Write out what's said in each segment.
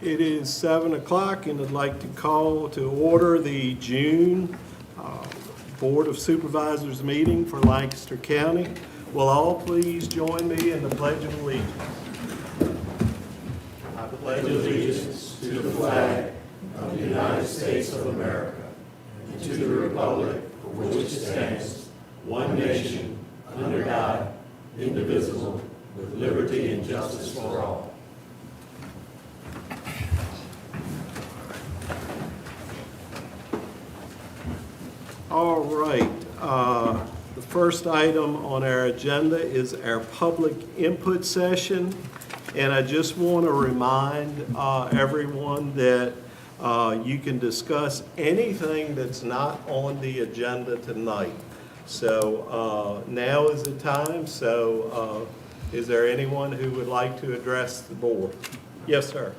It is 7 o'clock, and I'd like to call to order the June Board of Supervisors meeting for Lancaster County. Will all please join me in the Pledge of Allegiance? I pledge allegiance to the flag of the United States of America and to the republic for which it stands, one nation, under God, indivisible, with liberty and justice for all. All right. The first item on our agenda is our public input session. And I just want to remind everyone that you can discuss anything that's not on the agenda tonight. So now is the time. So is there anyone who would like to address the board? Yes, sir.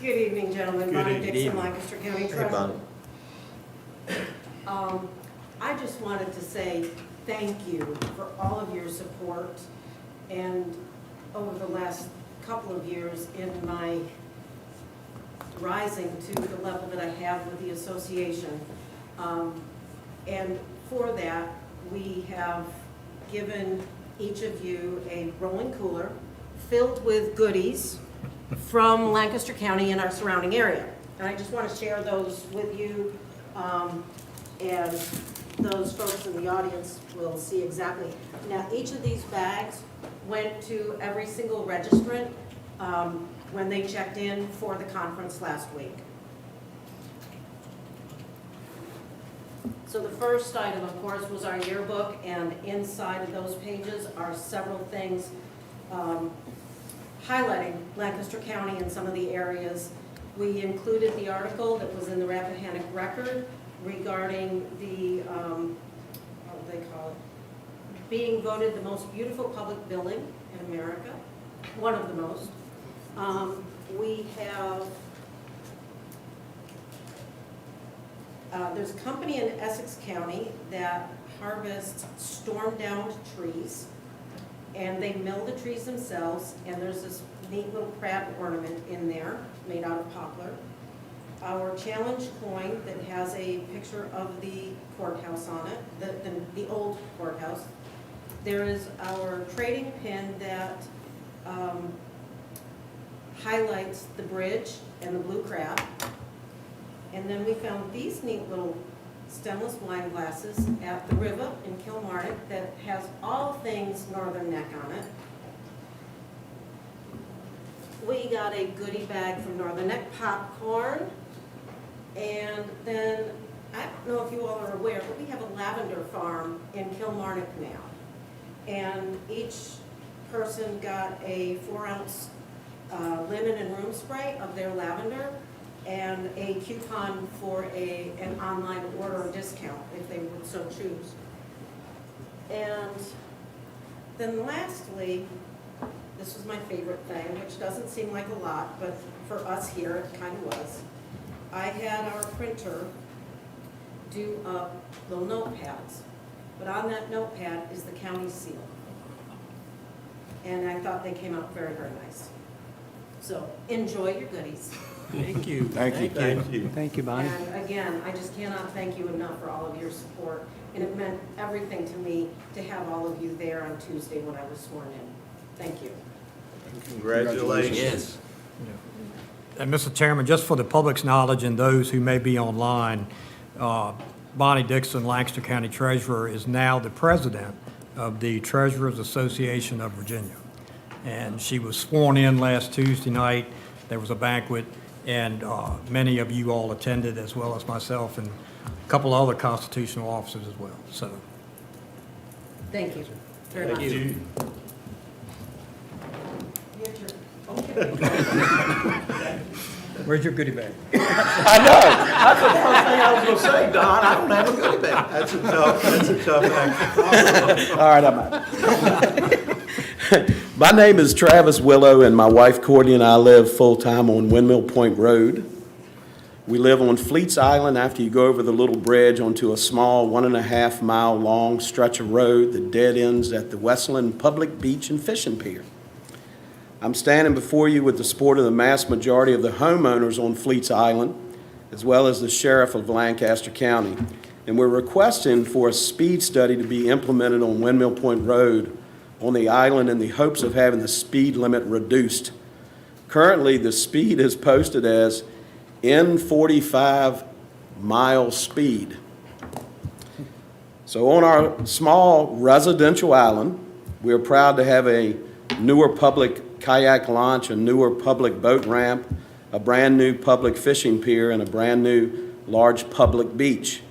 Good evening, gentlemen. Bonnie Dixon, Lancaster County Treasurer. I just wanted to say thank you for all of your support and over the last couple of years in my rising to the level that I have with the association. And for that, we have given each of you a rolling cooler filled with goodies from Lancaster County and our surrounding area. And I just want to share those with you, and those folks in the audience will see exactly. Now, each of these bags went to every single registrant when they checked in for the conference last week. So the first item, of course, was our yearbook, and inside of those pages are several things highlighting Lancaster County and some of the areas. We included the article that was in the Rappahannock Record regarding the, what do they call it, being voted the most beautiful public building in America, one of the most. We have there's a company in Essex County that harvests storm-downed trees, and they mill the trees themselves, and there's this neat little crab ornament in there made out of poplar. Our challenge coin that has a picture of the courthouse on it, the old courthouse. There is our trading pin that highlights the bridge and the blue crab. And then we found these neat little stemless wine glasses at the River in Kilmarnock that has all things Northern Neck on it. We got a goodie bag from Northern Neck popcorn. And then, I don't know if you all are aware, but we have a lavender farm in Kilmarnock now. And each person got a 4-ounce linen and room spray of their lavender, and a coupon for an online order discount if they would so choose. And then lastly, this was my favorite thing, which doesn't seem like a lot, but for us here it kind of was. I had our printer do little notepads, but on that notepad is the county seal. And I thought they came out very, very nice. So enjoy your goodies. Thank you. Thank you. Thank you, Bonnie. And again, I just cannot thank you enough for all of your support. And it meant everything to me to have all of you there on Tuesday when I was sworn in. Thank you. Congratulations. Yes. And Mr. Chairman, just for the public's knowledge and those who may be online, Bonnie Dixon, Lancaster County Treasurer, is now the president of the Treasurers Association of Virginia. And she was sworn in last Tuesday night. There was a banquet, and many of you all attended, as well as myself and a couple other constitutional officers as well. So, Thank you very much. Thank you. where's your goodie bag? I know. That's the first thing I was going to say, Don. I don't have a goodie bag. That's a tough act. All right, I'm out. My name is Travis Willow, and my wife Courtney and I live full-time on Windmill Point Road. We live on Fleets Island after you go over the little bridge onto a small 1.5 mile long stretch of road that dead ends at the Westland Public Beach and Fishing Pier. I'm standing before you with the support of the mass majority of the homeowners on Fleets Island, as well as the sheriff of Lancaster County. And we're requesting for a speed study to be implemented on Windmill Point Road on the island in the hopes of having the speed limit reduced. Currently, the speed is posted as N45 mile speed. So on our small residential island, we are proud to have a newer public kayak launch, a newer public boat ramp, a brand new public fishing pier, and a brand new large public beach.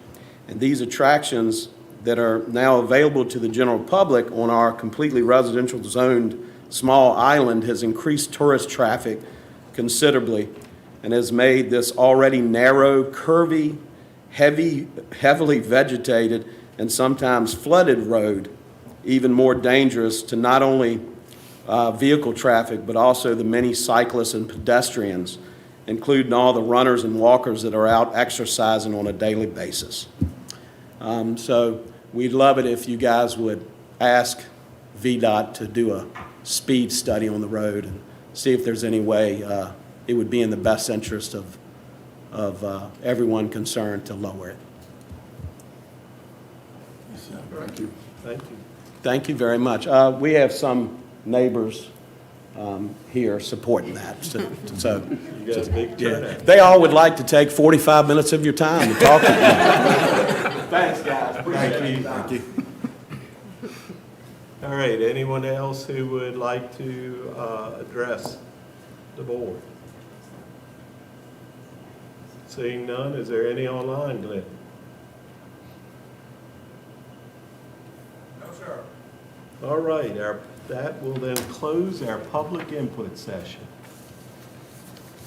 And these attractions that are now available to the general public on our completely residential zoned small island has increased tourist traffic considerably and has made this already narrow, curvy, heavily vegetated, and sometimes flooded road even more dangerous to not only vehicle traffic, but also the many cyclists and pedestrians, including all the runners and walkers that are out exercising on a daily basis. So we'd love it if you guys would ask VDOT to do a speed study on the road and see if there's any way it would be in the best interest of everyone concerned to lower it. Thank you. Thank you. Thank you very much. We have some neighbors here supporting that. So You got a big turnout. they all would like to take 45 minutes of your time to talk to you. Thanks, guys. Appreciate it. Thank you. All right, anyone else who would like to address the board? Seeing none, is there any online, Glenn? No, sir. All right, that will then close our public input session.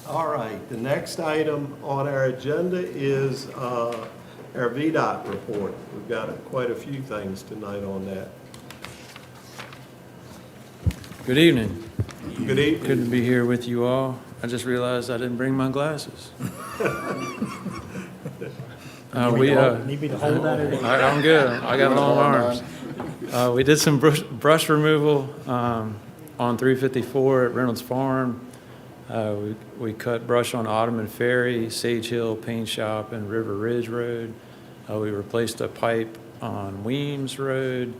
All right, the next item on our agenda is our VDOT report. We've got quite a few things tonight on that. Good evening. Good evening. Good to be here with you all. I just realized I didn't bring my glasses. Need me to hold that in? I'm good. I got long arms. We did some brush removal on 354 at Reynolds Farm. We cut brush on Ottoman Ferry, Sage Hill Paint Shop, and River Ridge Road. We replaced a pipe on Weems Road.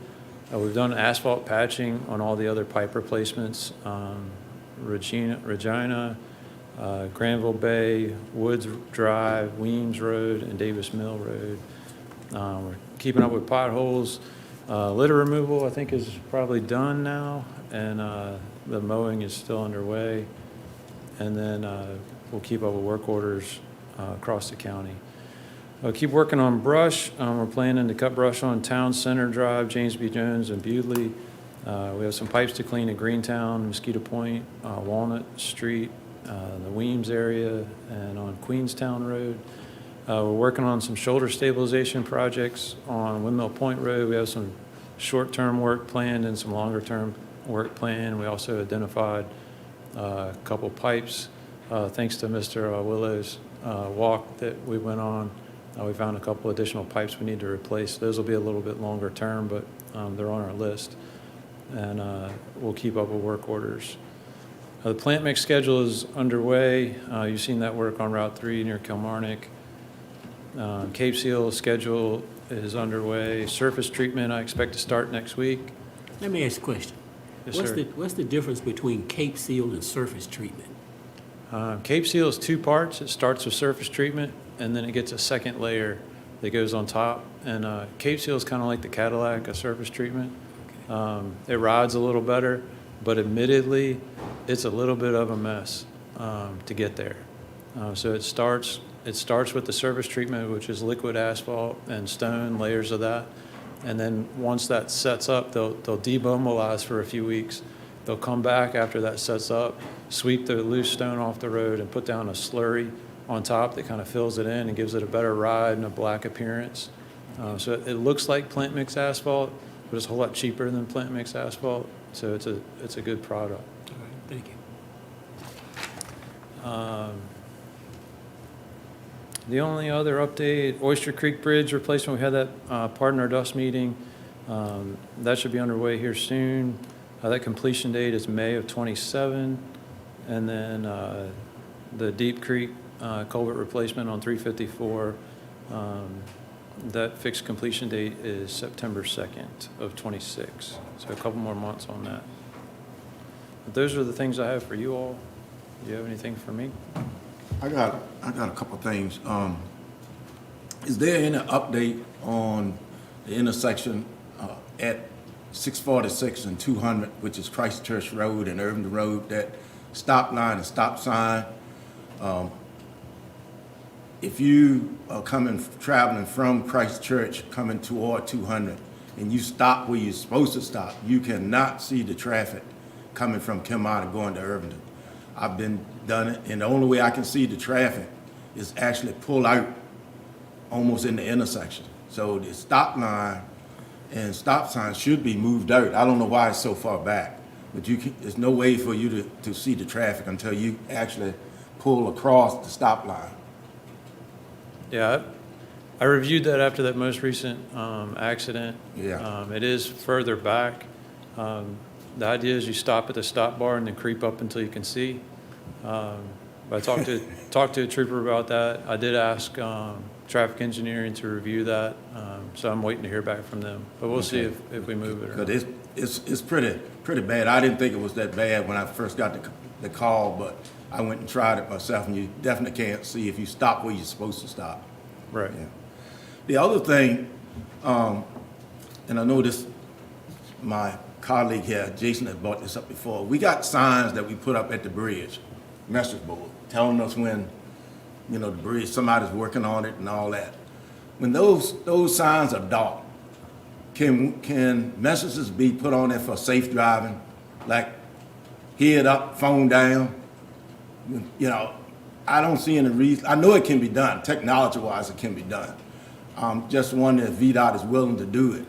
We've done asphalt patching on all the other pipe replacements, Regina, Granville Bay, Woods Drive, Weems Road, and Davis Mill Road. We're keeping up with potholes. Litter removal, I think, is probably done now, and the mowing is still underway. And then we'll keep up with work orders across the county. We'll keep working on brush. We're planning to cut brush on Town Center Drive, James B. Jones, and Bewdley. We have some pipes to clean at Greentown, Mosquito Point, Walnut Street, the Weems area, and on Queenstown Road. We're working on some shoulder stabilization projects on Windmill Point Road. We have some short-term work planned and some longer-term work planned. We also identified a couple pipes. Thanks to Mr. Willow's walk that we went on, we found a couple additional pipes we need to replace. Those will be a little bit longer term, but they're on our list. And we'll keep up with work orders. The plant mix schedule is underway. You've seen that work on Route 3 near Kilmarnock. Cape Seal schedule is underway. Surface treatment I expect to start next week. Let me ask a question. Yes, What's sir. what's the difference between Cape Seal and surface treatment? Cape Seal is two parts. It starts with surface treatment, and then it gets a second layer that goes on top. And Cape Seal is kind of like the Cadillac of surface treatment. It rides a little better, but admittedly, it's a little bit of a mess to get there. So it starts with the surface treatment, which is liquid asphalt and stone, layers of that. And then once that sets up, they'll demobilize for a few weeks. They'll come back after that sets up, sweep the loose stone off the road, and put down a slurry on top that kind of fills it in and gives it a better ride and a black appearance. So it looks like plant mix asphalt, but it's a whole lot cheaper than plant mix asphalt. So it's a good product. All right, thank you. The only other update, Oyster Creek Bridge replacement, we had that part in our dust meeting. That should be underway here soon. That completion date is May of '27. And then the Deep Creek culvert replacement on 354, that fixed completion date is September 2nd of '26. So a couple more months on that. But those are the things I have for you all. Do you have anything for me? I got a couple of things. Is there any update on the intersection at 646 and 200, which is Christchurch Road and Irving Road, that stop line and stop sign? If you are traveling from Christchurch, coming toward 200, and you stop where you're supposed to stop, you cannot see the traffic coming from Kilmarnock going to Irvington. I've done it, and the only way I can see the traffic is actually pull out almost in the intersection. So the stop line and stop sign should be moved out. I don't know why it's so far back, but there's no way for you to see the traffic until you actually pull across the stop line. Yeah, I reviewed that after that most recent accident. Yeah. It is further back. The idea is you stop at the stop bar and then creep up until you can see. But I talked to a trooper about that. I did ask traffic engineering to review that, so I'm waiting to hear back from them. But we'll see if we move it or not. Because it's pretty bad. I didn't think it was that bad when I first got the call, but I went and tried it myself, and you definitely can't see if you stop where you're supposed to stop. Right. Yeah. The other thing, and I know this, my colleague here, Jason, has brought this up before. We got signs that we put up at the bridge, message board, telling us when, the bridge, somebody's working on it and all that. When those signs are dark, can messages be put on there for safe driving, like head up, phone down? I don't see any reason. I know it can be done, technology-wise it can be done. Just wondering if VDOT is willing to do it.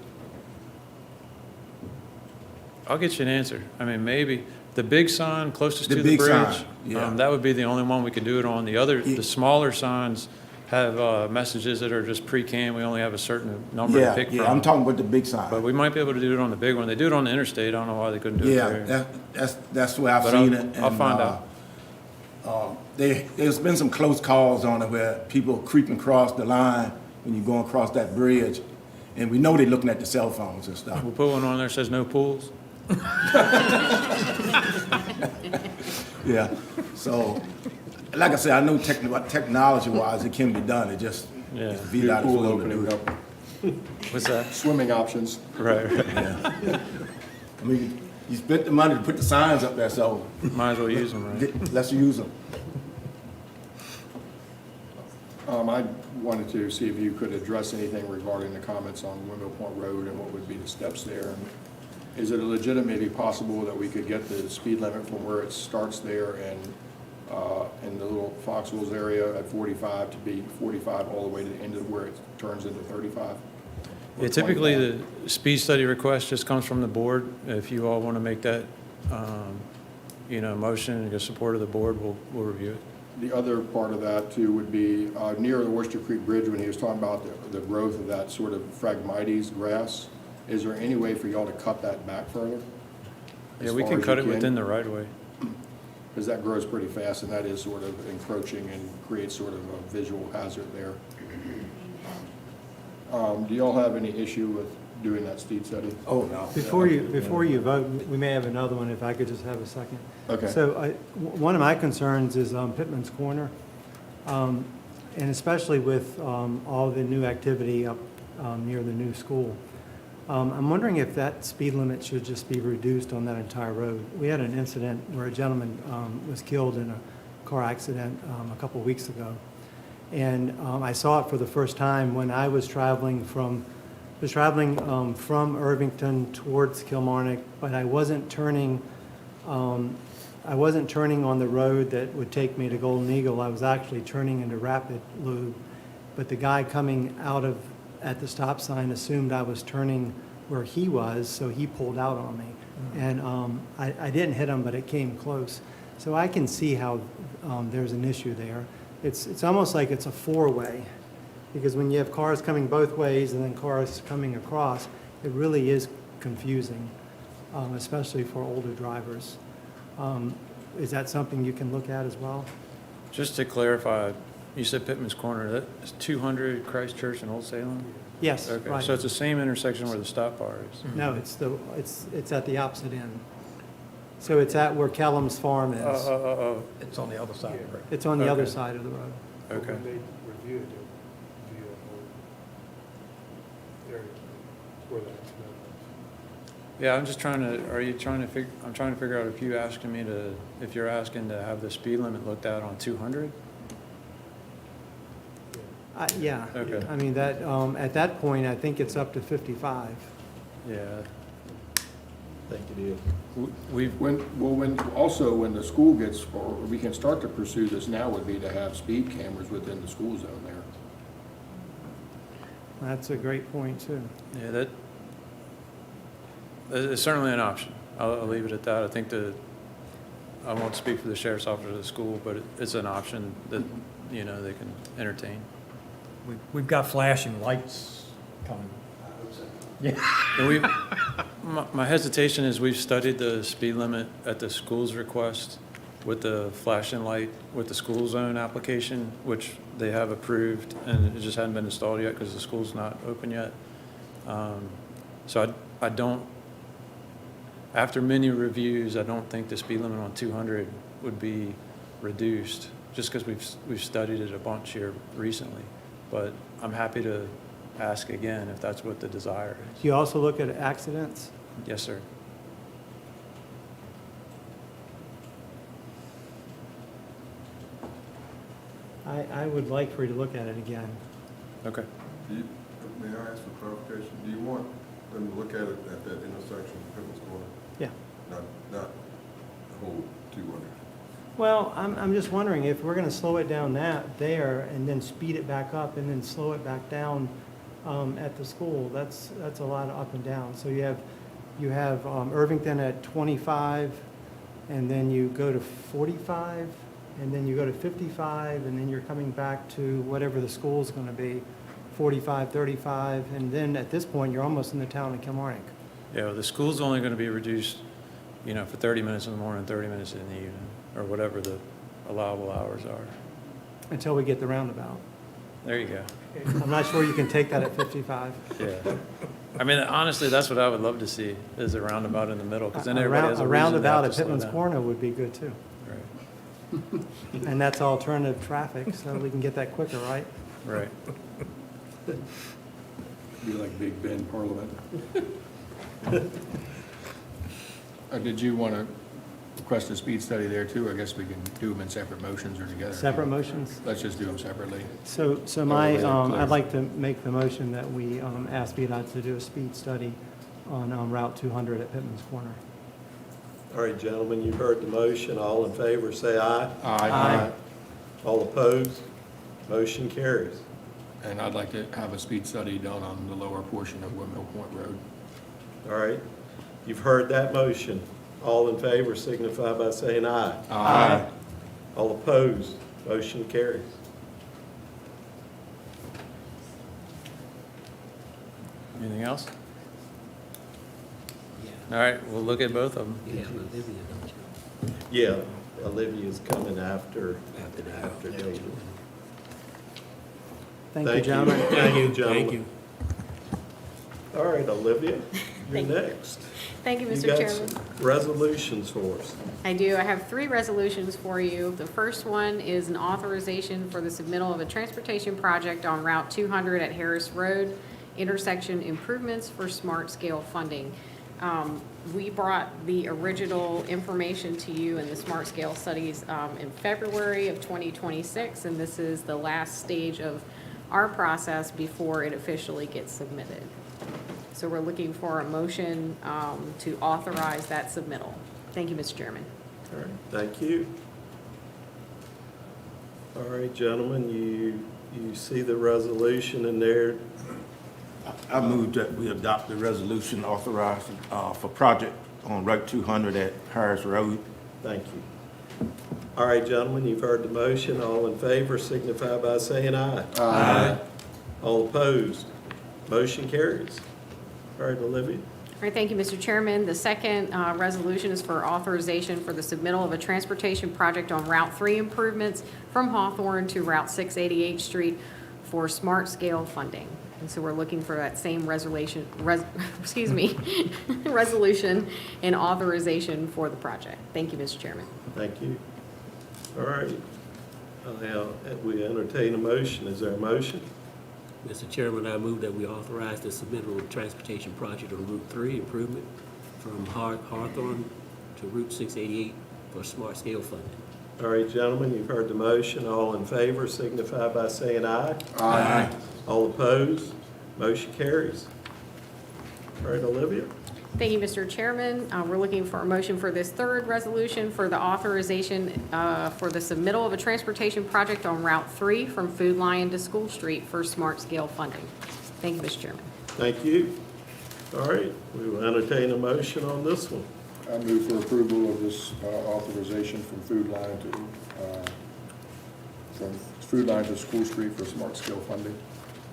I'll get you an answer. I mean, maybe the big sign closest The to the big bridge, sign, yeah. that would be the only one we could do it on. The smaller signs have messages that are just pre-canned. We only have a certain number to pick from. Yeah, I'm talking about the big sign. But we might be able to do it on the big one. They do it on the interstate. I don't know why they couldn't do it there. Yeah, that's where I've But seen it. I'll find out. There's been some close calls on it where people creeping across the line when you're going across that bridge, and we know they're looking at the cell phones and stuff. We'll put one on there that says no pools. Yeah, so, like I said, I know technology-wise it can be done. It just, Yeah. if VDOT is Pool willing to do opening it. up, What's that? swimming options. Right. Yeah. I mean, you spent the money to put the signs up there, so Might as well use them, right? let's use them. I wanted to see if you could address anything regarding the comments on Windmill Point Road and what would be the steps there. And is it legitimately possible that we could get the speed limit from where it starts there and in the little Foxwoods area at 45 to be 45 all the way to the end of where it turns into 35? Yeah, typically the speed study request just comes from the board. If you all want to make that, motion and get support of the board, we'll review it. The other part of that too would be near the Oyster Creek Bridge, when he was talking about the growth of that sort of Phragmites grass. Is there any way for y'all to cut that back further? Yeah, we can cut it within the right of way. Because that grows pretty fast, and that is sort of encroaching and creates sort of a visual hazard there. Do y'all have any issue with doing that speed study? Oh, no. Before you vote, we may have another one, if I could just have a second. Okay. So one of my concerns is Pittman's Corner, and especially with all the new activity up near the new school. I'm wondering if that speed limit should just be reduced on that entire road. We had an incident where a gentleman was killed in a car accident a couple of weeks ago. And I saw it for the first time when I was traveling from Irvington towards Kilmarnock, but I wasn't turning on the road that would take me to Golden Eagle. I was actually turning into Rapid Loop, but the guy coming out at the stop sign assumed I was turning where he was, so he pulled out on me. And I didn't hit him, but it came close. So I can see how there's an issue there. it's almost like it's a four-way, because when you have cars coming both ways and then cars coming across, it really is confusing, especially for older drivers. Is that something you can look at as well? Just to clarify, you said Pittman's Corner, that's 200 Christchurch and Old Salem? Yes, Okay, right. so it's the same intersection where the stop bar is? No, it's at the opposite end. So it's at where Kellum's Farm is. Oh, It's on the other side of the road. It's on the other Okay. side of the road. okay. When they review it, they'll review the whole area where the accident was. Yeah, I'm just trying to, are you trying to I'm trying to figure out if you're asking to have the speed limit looked at on 200? Yeah. Okay. I mean, that, at that point, I think it's up to 55. Yeah. I think it is. We've, When the school gets, or we can start to pursue this now, would be to have speed cameras within the school zone there. That's a great point, too. yeah, that is certainly an option. I'll leave it at that. I think I won't speak for the sheriff's office or the school, but it's an option that, they can entertain. We've got flashing lights coming. And my hesitation is we've studied the speed limit at the school's request with the flashing light, with the school zone application, which they have approved, and it just hadn't been installed yet because the school's not open yet. So I don't, after many reviews, I don't think the speed limit on 200 would be reduced, just because we've studied it a bunch here recently. But I'm happy to ask again if that's what the desire is. Do you also look at accidents? Yes, sir. I would like for you to look at it again. Okay. May I ask for clarification? Do you want them to look at it at that intersection, Pittman's Corner? Yeah. Not the whole 200? Well, I'm just wondering if we're going to slow it down there and then speed it back up and then slow it back down at the school. That's a lot of up and down. So you have Irvington at 25, and then you go to 45, and then you go to 55, and then you're coming back to whatever the school's going to be, 45, 35, and then at this point, you're almost in the town of Kilmarnock. Yeah, well, the school's only going to be reduced, for 30 minutes in the morning, 30 minutes in the evening, or whatever the allowable hours are. Until we get the roundabout. There you go. I'm not sure you can take that at 55. Yeah. I mean, honestly, that's what I would love to see, is a roundabout in the middle, because then everybody has a A reason to roundabout have at to slow Pittman's down. Corner would be good, too. Right. And that's alternative traffic, so we can get that quicker, right? Right. Be like Big Ben Parliament. Did you want to request a speed study there too? I guess we can do them in separate motions or together. Separate motions? Let's just do them separately. So I'd like to make the motion that we ask VDOT to do a speed study on Route 200 at Pittman's Corner. All right, gentlemen, you've heard the motion. All in favor, say aye. Aye. All opposed? Motion carries. And I'd like to have a speed study done on the lower portion of Windmill Point Road. All right, you've heard that motion. All in favor signify by saying aye. Aye. All opposed? Motion carries. Anything else? All right, we'll look at both of them. Yeah, Olivia, don't you? Yeah, Olivia's coming after After that. David. Thank you, gentlemen. Thank you, gentlemen. Thank you. All right, Olivia, you're Thank you. next. Thank you, You Mr. got Chairman. some resolutions for us. I do. I have 3 resolutions for you. The first one is an authorization for the submittal of a transportation project on Route 200 at Harris Road, intersection improvements for smart scale funding. We brought the original information to you in the smart scale studies in February of 2026, and this is the last stage of our process before it officially gets submitted. So we're looking for a motion to authorize that submittal. Thank you, Mr. Chairman. All right, thank you. All right, gentlemen, you see the resolution in there. I move that we adopt the resolution authorizing for project on Route 200 at Harris Road. Thank you. All right, gentlemen, you've heard the motion. All in favor signify by saying aye. Aye. All opposed? Motion carries. All right, Olivia. All right, thank you, Mr. Chairman. The second resolution is for authorization for the submittal of a transportation project on Route 3 improvements from Hawthorne to Route 688 Street for smart scale funding. And so we're looking for that same resolution and authorization for the project. Thank you, Mr. Chairman. Thank you. All right. Now, we entertain a motion. Is there a motion? Mr. Chairman, I move that we authorize the submittal of transportation project on Route 3 improvement from Hawthorne to Route 688 for smart scale funding. All right, gentlemen, you've heard the motion. All in favor signify by saying aye. Aye. All opposed? Motion carries. All right, Olivia. Thank you, Mr. Chairman. We're looking for a motion for this third resolution for the authorization for the submittal of a transportation project on Route 3 from Food Lion to School Street for smart scale funding. Thank you, Mr. Chairman. Thank you. All right, we will entertain a motion on this one. I move for approval of this authorization from Food Line to School Street for smart scale funding.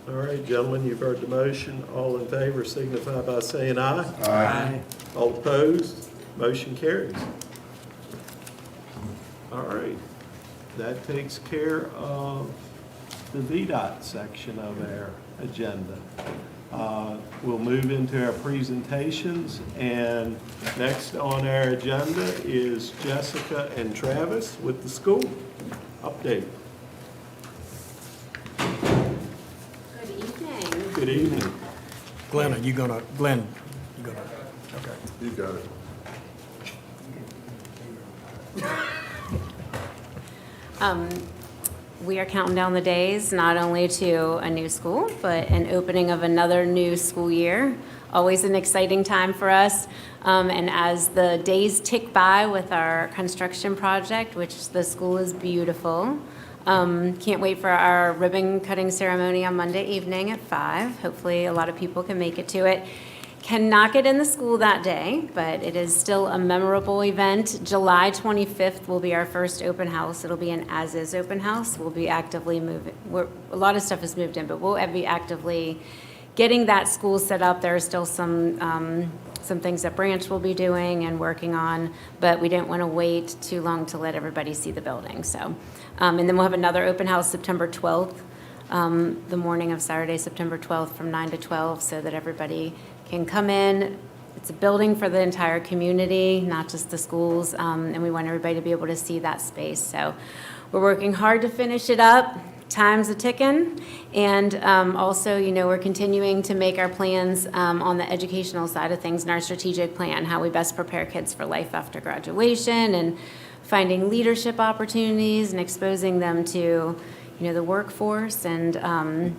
All right, gentlemen, you've heard the motion. All in favor signify by saying aye. Aye. All opposed? Motion carries. All right, that takes care of the VDOT section of our agenda. We'll move into our presentations, and next on our agenda is Jessica and Travis with the school update. Good evening. Good evening. Glenn, you gonna, okay. You got it. We are counting down the days, not only to a new school, but an opening of another new school year. Always an exciting time for us. And as the days tick by with our construction project, which the school is beautiful, can't wait for our ribbon cutting ceremony on Monday evening at 5. Hopefully a lot of people can make it to it. Cannot get in the school that day, but it is still a memorable event. July 25th will be our first open house. It'll be an as-is open house. We'll be actively moving. A lot of stuff is moved in, but we'll be actively getting that school set up. There are still some things that Branch will be doing and working on, but we didn't want to wait too long to let everybody see the building. So, and then we'll have another open house September 12th, the morning of Saturday, September 12th from 9 to 12, so that everybody can come in. It's a building for the entire community, not just the schools, and we want everybody to be able to see that space. So we're working hard to finish it up. Time's a ticking, and also, you know, we're continuing to make our plans on the educational side of things in our strategic plan, how we best prepare kids for life after graduation, and finding leadership opportunities and exposing them to, you know, the workforce and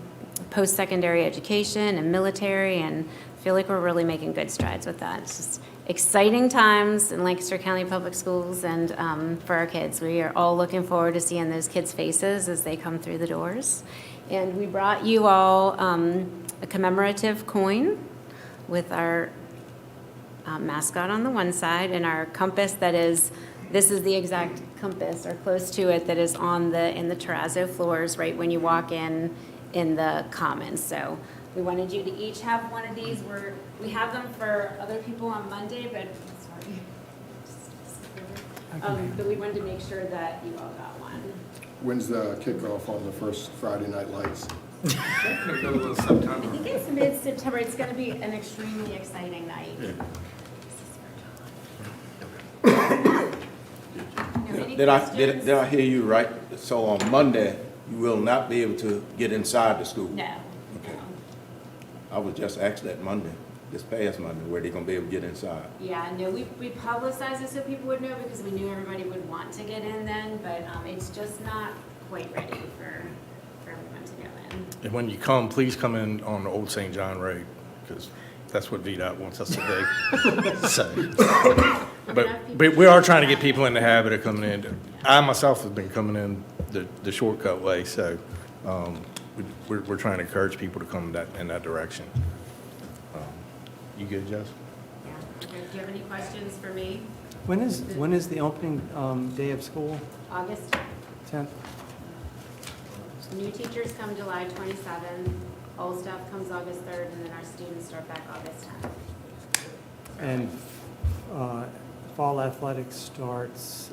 post-secondary education and military, and I feel like we're really making good strides with that. It's just exciting times in Lancaster County Public Schools and for our kids. We are all looking forward to seeing those kids' faces as they come through the doors. And we brought you all a commemorative coin with our mascot on the one side and our compass this is the exact compass, or close to it, that is in the terrazzo floors right when you walk in the commons. So we wanted you to each have one of these. We have them for other people on Monday, but but we wanted to make sure that you all got one. When's the kickoff on the first Friday Night Lights? I think it's mid-September. It's going to be an extremely exciting night. Did I hear you right? So on Monday, you will not be able to get inside the school? No. Okay. I was just asked that Monday, this past Monday, where they gonna be able to get inside. Yeah, no, we publicized it so people would know because we knew everybody would want to get in then, but it's just not quite ready for everyone to go in. And when you come, please come in on the Old St. John Road, because that's what VDOT wants us to do. So, but we are trying to get people in the habit of coming in. I myself have been coming in the shortcut way, so we're trying to encourage people to come in that direction. You good, Jess? Yeah. Do you have any questions for me? When is the opening day of school? August 10th? New teachers come July 27th, old staff comes August 3rd, and then our students start back August 10th. And fall athletics starts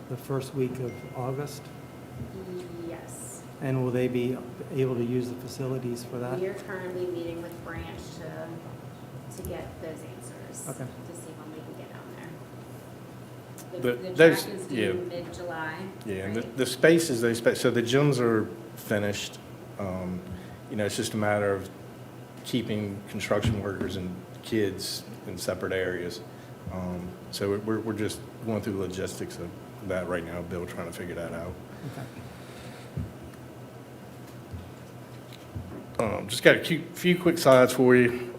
the first week of August? Yes. And will they be able to use the facilities for that? We are currently meeting with Branch to get those answers. Okay. To see when we can get down there. But The those- track is yeah. due mid-July. Yeah, and right? the spaces, so the gyms are finished. You know, it's just a matter of keeping construction workers and kids in separate areas. So we're just going through the logistics of that right now, Bill, trying to figure that out. Just got a few quick slides for you.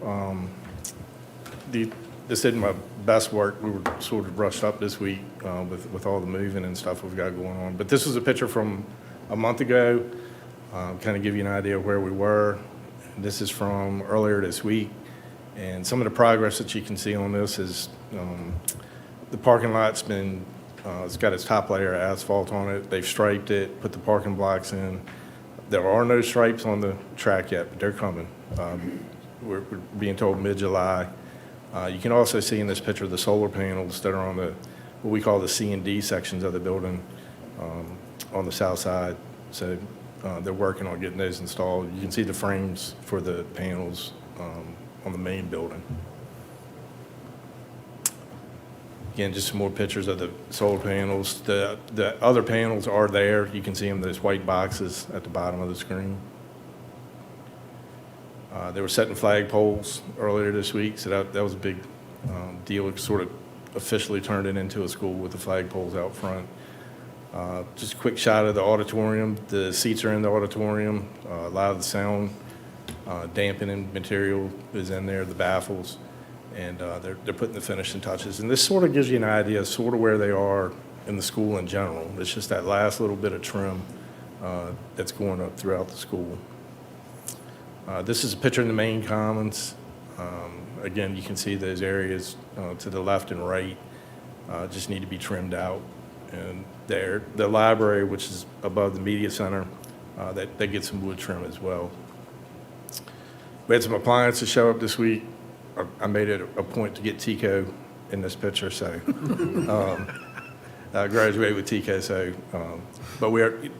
This isn't my best work. We were sort of rushed up this week with all the moving and stuff we've got going on. But this was a picture from a month ago, kind of give you an idea of where we were. This is from earlier this week. And some of the progress that you can see on this is the parking lot's been, it's got its top layer of asphalt on it. They've striped it, put the parking blocks in. There are no stripes on the track yet, but they're coming. We're being told mid-July. You can also see in this picture the solar panels that are on the, what we call the C and D sections of the building on the south side. So they're working on getting those installed. You can see the frames for the panels on the main building. Again, just some more pictures of the solar panels. The other panels are there. You can see them, those white boxes at the bottom of the screen. They were setting flag poles earlier this week, so that was a big deal. It sort of officially turned it into a school with the flag poles out front. Just a quick shot of the auditorium. The seats are in the auditorium. A lot of the sound dampening material is in there, the baffles, and they're putting the finishing touches. And this sort of gives you an idea of sort of where they are in the school in general. It's just that last little bit of trim that's going up throughout the school. This is a picture in the main commons. Again, you can see those areas to the left and right just need to be trimmed out. And there, the library, which is above the media center, they get some wood trim as well. We had some appliances show up this week. I made it a point to get Tico in this picture, so I graduated with Tico. So, but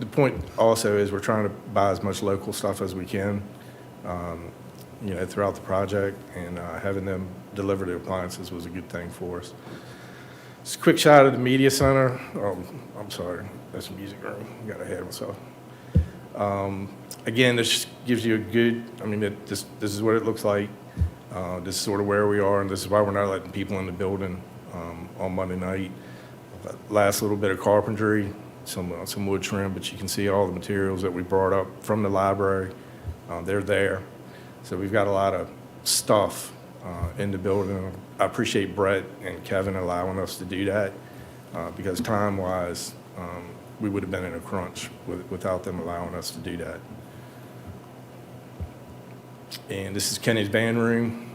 the point also is we're trying to buy as much local stuff as we can. You know, throughout the project, and having them deliver the appliances was a good thing for us. Just a quick shot of the media center. Oh, I'm sorry, that's the music room. Got ahead of myself. Again, this gives you a good, I mean, this is what it looks like. This is sort of where we are, and this is why we're not letting people in the building on Monday night. Last little bit of carpentry, some wood trim, but you can see all the materials that we brought up from the library. They're there. So we've got a lot of stuff in the building. I appreciate Brett and Kevin allowing us to do that because time-wise, we would have been in a crunch without them allowing us to do that. And this is Kenny's band room.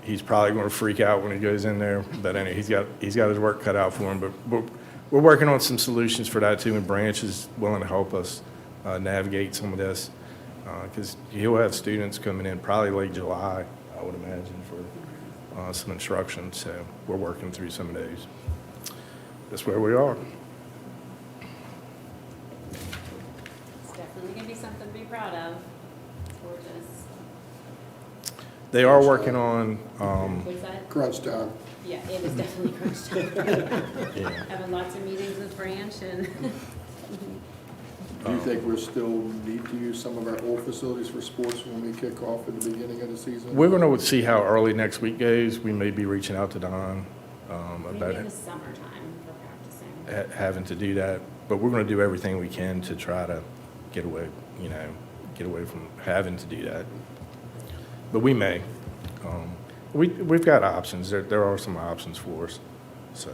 He's probably going to freak out when he goes in there, but anyway, he's got his work cut out for him. But we're working on some solutions for that too, and Branch is willing to help us navigate some of this. Because he'll have students coming in probably late July, I would imagine, for some instruction. So we're working through some of those. That's where we are. It's definitely going to be something to be proud of. It's gorgeous. They are working on, What's that? Crunch time. Yeah, it is definitely crunch time. yeah. Having lots of meetings with Branch and Do you think we'll still need to use some of our old facilities for sports when we kick off at the beginning of the season? We're going to see how early next week goes. We may be reaching out to Don maybe about in the it, summertime for practicing. having to do that. But we're going to do everything we can to try to get away from having to do that. But we may. We've got options. There are some options for us. So.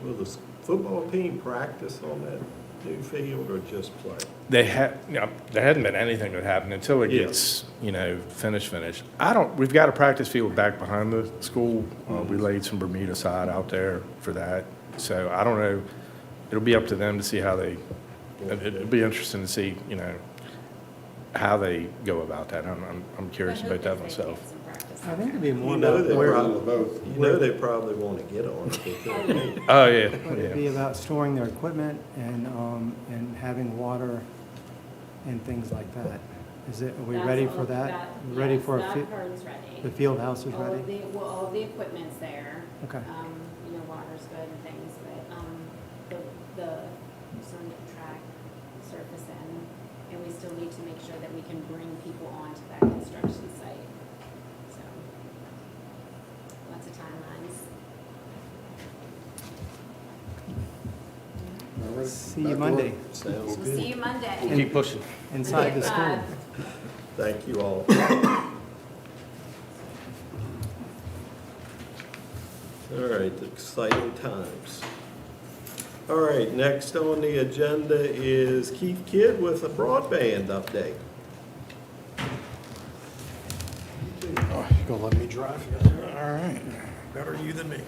Will the football team practice on that new field or just play? There hadn't been anything that happened until it Yeah. gets, finished. We've got a practice field back behind the school. We laid some Bermuda side out there for that. So I don't know, it'll be up to them to see how it'll be interesting to see, how they go about that. I'm curious about that myself. I think it'd be more You know about they where, probably, they probably want to get on it. because Oh, yeah, would it yeah. be about storing their equipment and having water and things like that? Are we ready for that? Ready for That the part's ready. field house is All ready? of all of the equipment's there. Okay. Water's good and things, but the swimming track surface and we still need to make sure that we can bring people onto that construction site. So, lots of timelines. See you Monday Sounds We'll see good. you Monday. Keep pushing. inside the school. Thank you all. All right, exciting times. All right, next on the agenda is Keith Kidd with a broadband update. Oh, you're gonna let me drive? All right. Better you than me.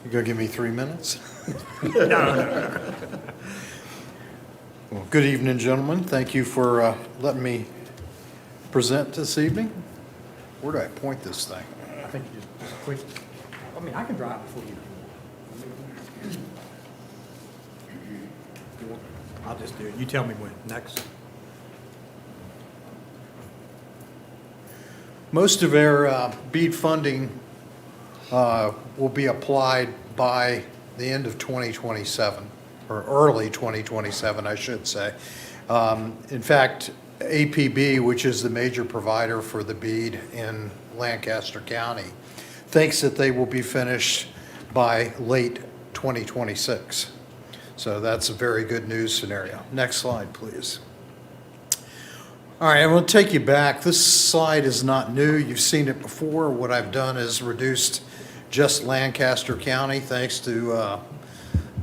You gonna give me 3 minutes? Well, good evening, gentlemen. Thank you for letting me present this evening. Where do I point this thing? I think you just quick, I can drive before you. I'll just do it. You tell me when. Next. Most of our BEAD funding will be applied by the end of 2027, or early 2027, I should say. In fact, APB, which is the major provider for the BEAD in Lancaster County, thinks that they will be finished by late 2026. So that's a very good news scenario. Next slide, please. All right, I'm going to take you back. This slide is not new. You've seen it before. What I've done is reduced just Lancaster County thanks to a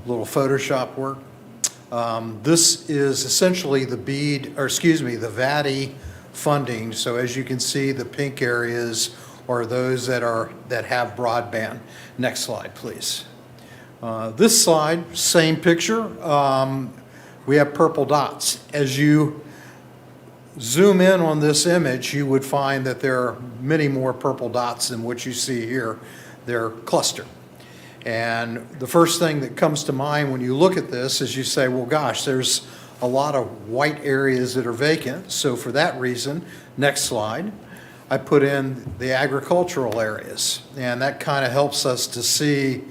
little Photoshop work. This is essentially the the VATI funding. So as you can see, the pink areas are those that have broadband. Next slide, please. This slide, same picture. We have purple dots. As you zoom in on this image, you would find that there are many more purple dots than what you see here. They're clustered. And the first thing that comes to mind when you look at this is you say, well, gosh, there's a lot of white areas that are vacant. So for that reason, next slide, I put in the agricultural areas. And that kind of helps us to see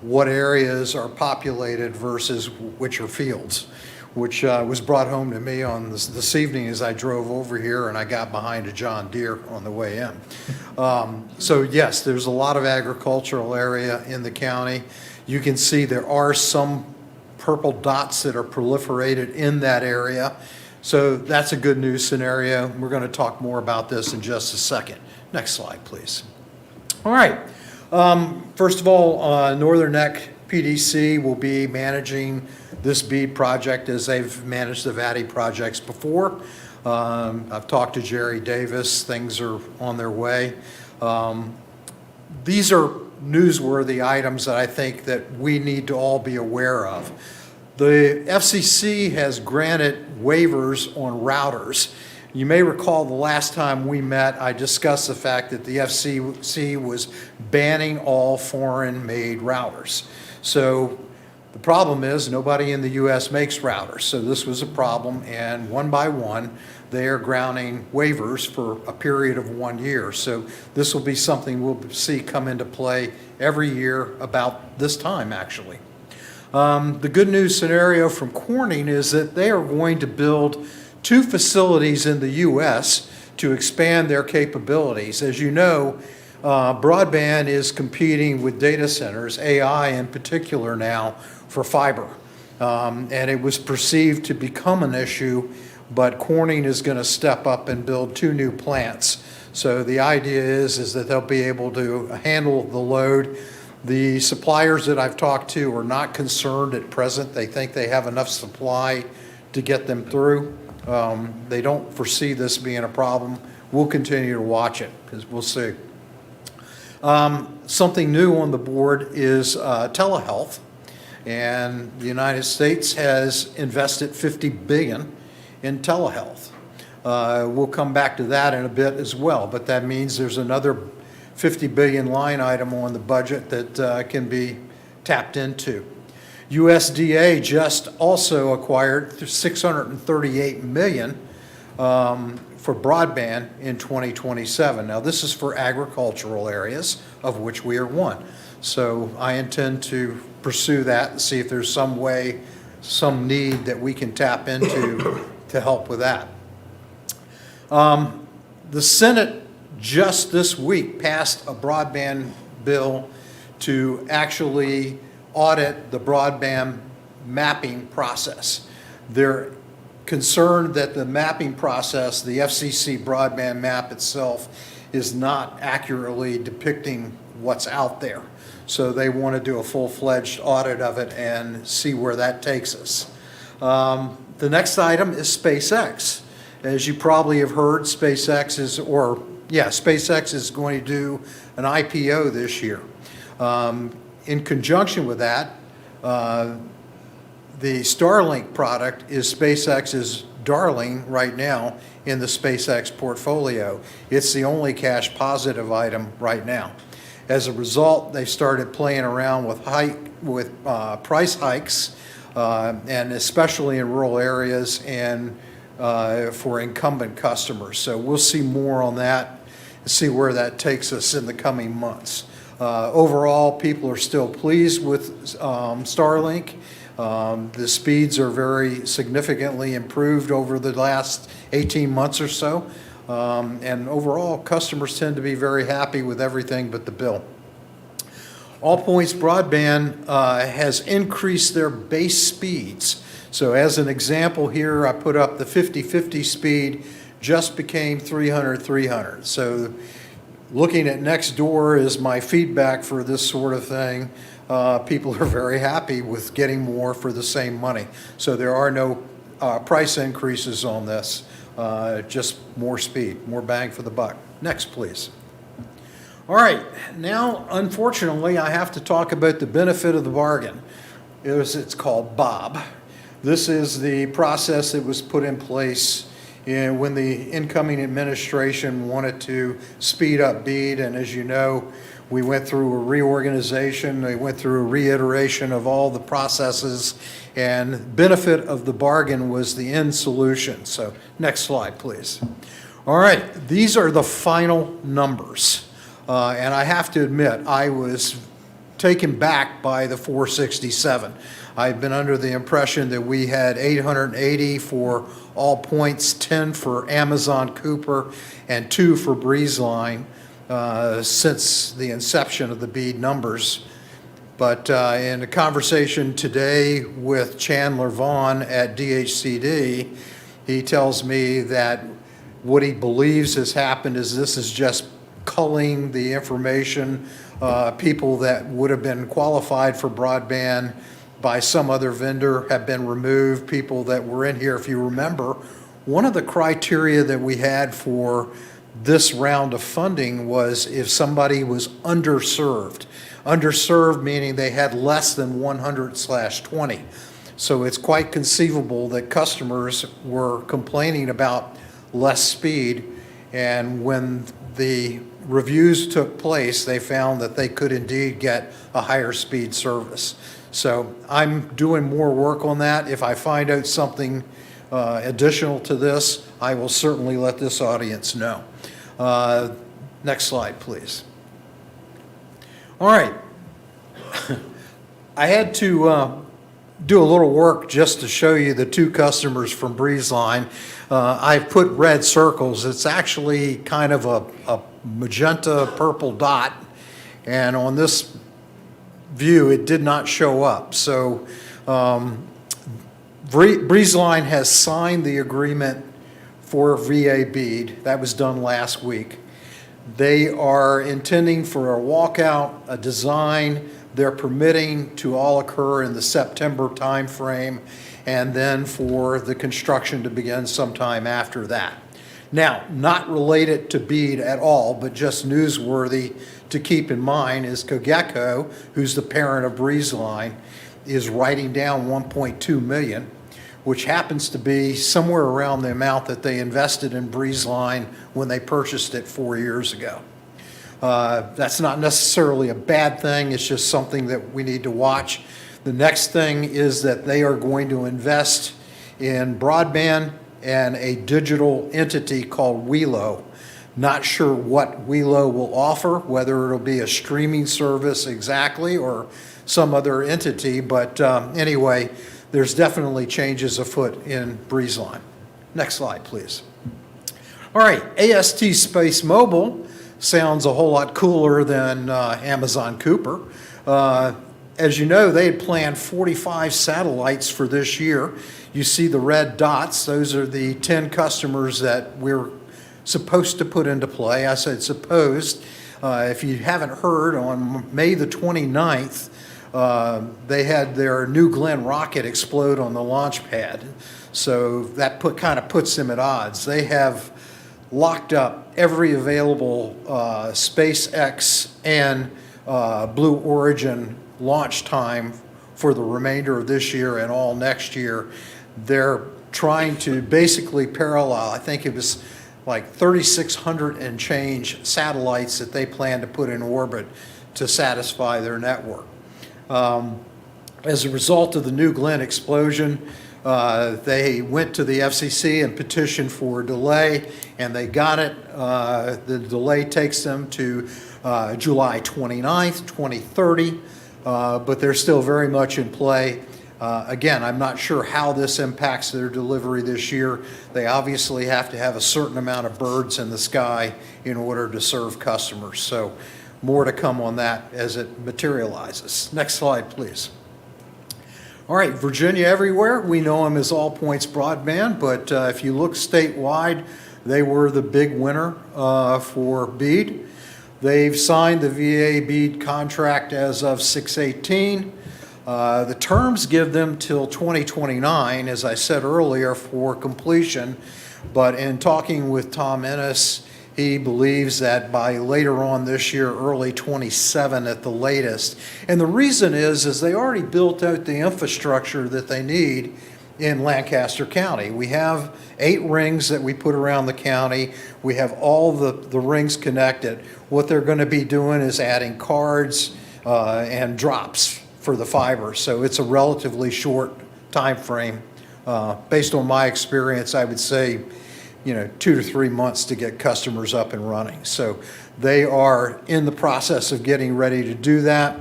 what areas are populated versus which are fields, which was brought home to me on this evening as I drove over here and I got behind a John Deere on the way in. So yes, there's a lot of agricultural area in the county. You can see there are some purple dots that are proliferated in that area. So that's a good news scenario. We're going to talk more about this in just a second. Next slide, please. All right. First of all, Northern Neck PDC will be managing this BEAD project as they've managed the VATI projects before. I've talked to Jerry Davis. Things are on their way. These are newsworthy items that I think that we need to all be aware of. The FCC has granted waivers on routers. You may recall the last time we met, I discussed the fact that the FCC was banning all foreign-made routers. So the problem is nobody in the U.S. makes routers. So this was a problem, and one by one, they are granting waivers for a period of 1 year. So this will be something we'll see come into play every year about this time, actually. The good news scenario from Corning is that they are going to build 2 facilities in the U.S. to expand their capabilities. As you know, broadband is competing with data centers, AI in particular now, for fiber. And it was perceived to become an issue, but Corning is going to step up and build 2 new plants. So the idea is that they'll be able to handle the load. The suppliers that I've talked to are not concerned at present. They think they have enough supply to get them through. They don't foresee this being a problem. We'll continue to watch it, because we'll see. Something new on the board is telehealth. And the United States has invested $50 billion in telehealth. We'll come back to that in a bit as well, but that means there's another $50 billion line item on the budget that can be tapped into. USDA just also acquired $638 million for broadband in 2027. Now, this is for agricultural areas, of which we are one. So I intend to pursue that and see if there's some way, some need that we can tap into to help with that. The Senate just this week passed a broadband bill to actually audit the broadband mapping process. They're concerned that the mapping process, the FCC broadband map itself, is not accurately depicting what's out there. So they want to do a full-fledged audit of it and see where that takes us. The next item is SpaceX. As you probably have heard, SpaceX is going to do an IPO this year. In conjunction with that, the Starlink product is SpaceX's darling right now in the SpaceX portfolio. It's the only cash positive item right now. As a result, they started playing around with price hikes, and especially in rural areas and for incumbent customers. So we'll see more on that, see where that takes us in the coming months. Overall, people are still pleased with Starlink. The speeds are very significantly improved over the last 18 months or so. And overall, customers tend to be very happy with everything but the bill. All Points Broadband has increased their base speeds. So as an example here, I put up the 50/50 speed just became 300/300. So looking at next door is my feedback for this sort of thing. People are very happy with getting more for the same money. So there are no price increases on this, just more speed, more bang for the buck. Next, please. All right, now, unfortunately, I have to talk about the benefit of the bargain. It's called Bob. This is the process that was put in place when the incoming administration wanted to speed up BEAD, and as you know, we went through a reorganization, they went through a reiteration of all the processes, and benefit of the bargain was the end solution. So next slide, please. All right, these are the final numbers. And I have to admit, I was taken back by the 467. I've been under the impression that we had 880 for All Points, 10 for Amazon Cooper, and 2 for BreezeLine since the inception of the BEAD numbers. But in a conversation today with Chandler Vaughn at DHCD, he tells me that what he believes has happened is this is just culling the information. People that would have been qualified for broadband by some other vendor have been removed. People that were in here, if you remember, one of the criteria that we had for this round of funding was if somebody was underserved. Underserved meaning they had less than 100/20. So it's quite conceivable that customers were complaining about less speed, and when the reviews took place, they found that they could indeed get a higher speed service. So I'm doing more work on that. If I find out something additional to this, I will certainly let this audience know. Next slide, please. All right. I had to do a little work just to show you the 2 customers from BreezeLine. I've put red circles. It's actually kind of a magenta purple dot, and on this view it did not show up. So BreezeLine has signed the agreement for VA BEAD. That was done last week. They are intending for a walkout, a design, their permitting to all occur in the September timeframe, and then for the construction to begin sometime after that. Now, not related to BEAD at all, but just newsworthy to keep in mind is Cogeco, who's the parent of BreezeLine, is writing down $1.2 million, which happens to be somewhere around the amount that they invested in BreezeLine when they purchased it 4 years ago. That's not necessarily a bad thing, it's just something that we need to watch. The next thing is that they are going to invest in broadband and a digital entity called Welo. Not sure what Welo will offer, whether it'll be a streaming service exactly or some other entity, but anyway, there's definitely changes afoot in BreezeLine. Next slide, please. All right, AST Space Mobile sounds a whole lot cooler than Amazon Cooper. As you know, they had planned 45 satellites for this year. You see the red dots, those are the 10 customers that we're supposed to put into play. I said supposed. If you haven't heard, on May the 29th, they had their New Glenn rocket explode on the launch pad. So that kind of puts them at odds. They have locked up every available SpaceX and Blue Origin launch time for the remainder of this year and all next year. They're trying to basically parallel, I think it was like 3,600 and change satellites that they plan to put in orbit to satisfy their network. As a result of the New Glenn explosion, they went to the FCC and petitioned for a delay, and they got it. The delay takes them to July 29th, 2030, but they're still very much in play. Again, I'm not sure how this impacts their delivery this year. They obviously have to have a certain amount of birds in the sky in order to serve customers. So more to come on that as it materializes. Next slide, please. All right, Virginia Everywhere, we know them as All Points Broadband, but if you look statewide, they were the big winner for BEAD. They've signed the VA BEAD contract as of 6/18. The terms give them till 2029, as I said earlier, for completion, but in talking with Tom Ennis, he believes that by later on this year, early 27 at the latest. And the reason is they already built out the infrastructure that they need in Lancaster County. We have 8 rings that we put around the county. We have all the rings connected. What they're going to be doing is adding cards and drops for the fiber. So it's a relatively short time frame. Based on my experience, I would say 2 to 3 months to get customers up and running. So they are in the process of getting ready to do that.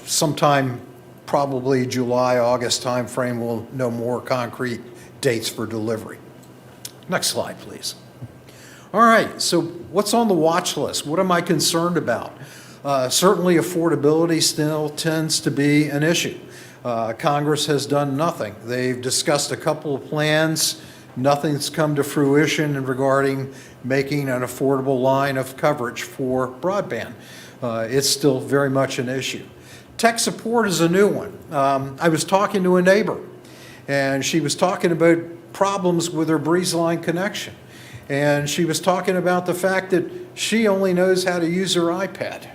Sometime probably July, August timeframe, we'll know more concrete dates for delivery. Next slide, please. All right, so what's on the watch list? What am I concerned about? Certainly affordability still tends to be an issue. Congress has done nothing. They've discussed a couple of plans. Nothing's come to fruition regarding making an affordable line of coverage for broadband. It's still very much an issue. Tech support is a new one. I was talking to a neighbor, and she was talking about problems with her BreezeLine connection. And she was talking about the fact that she only knows how to use her iPad.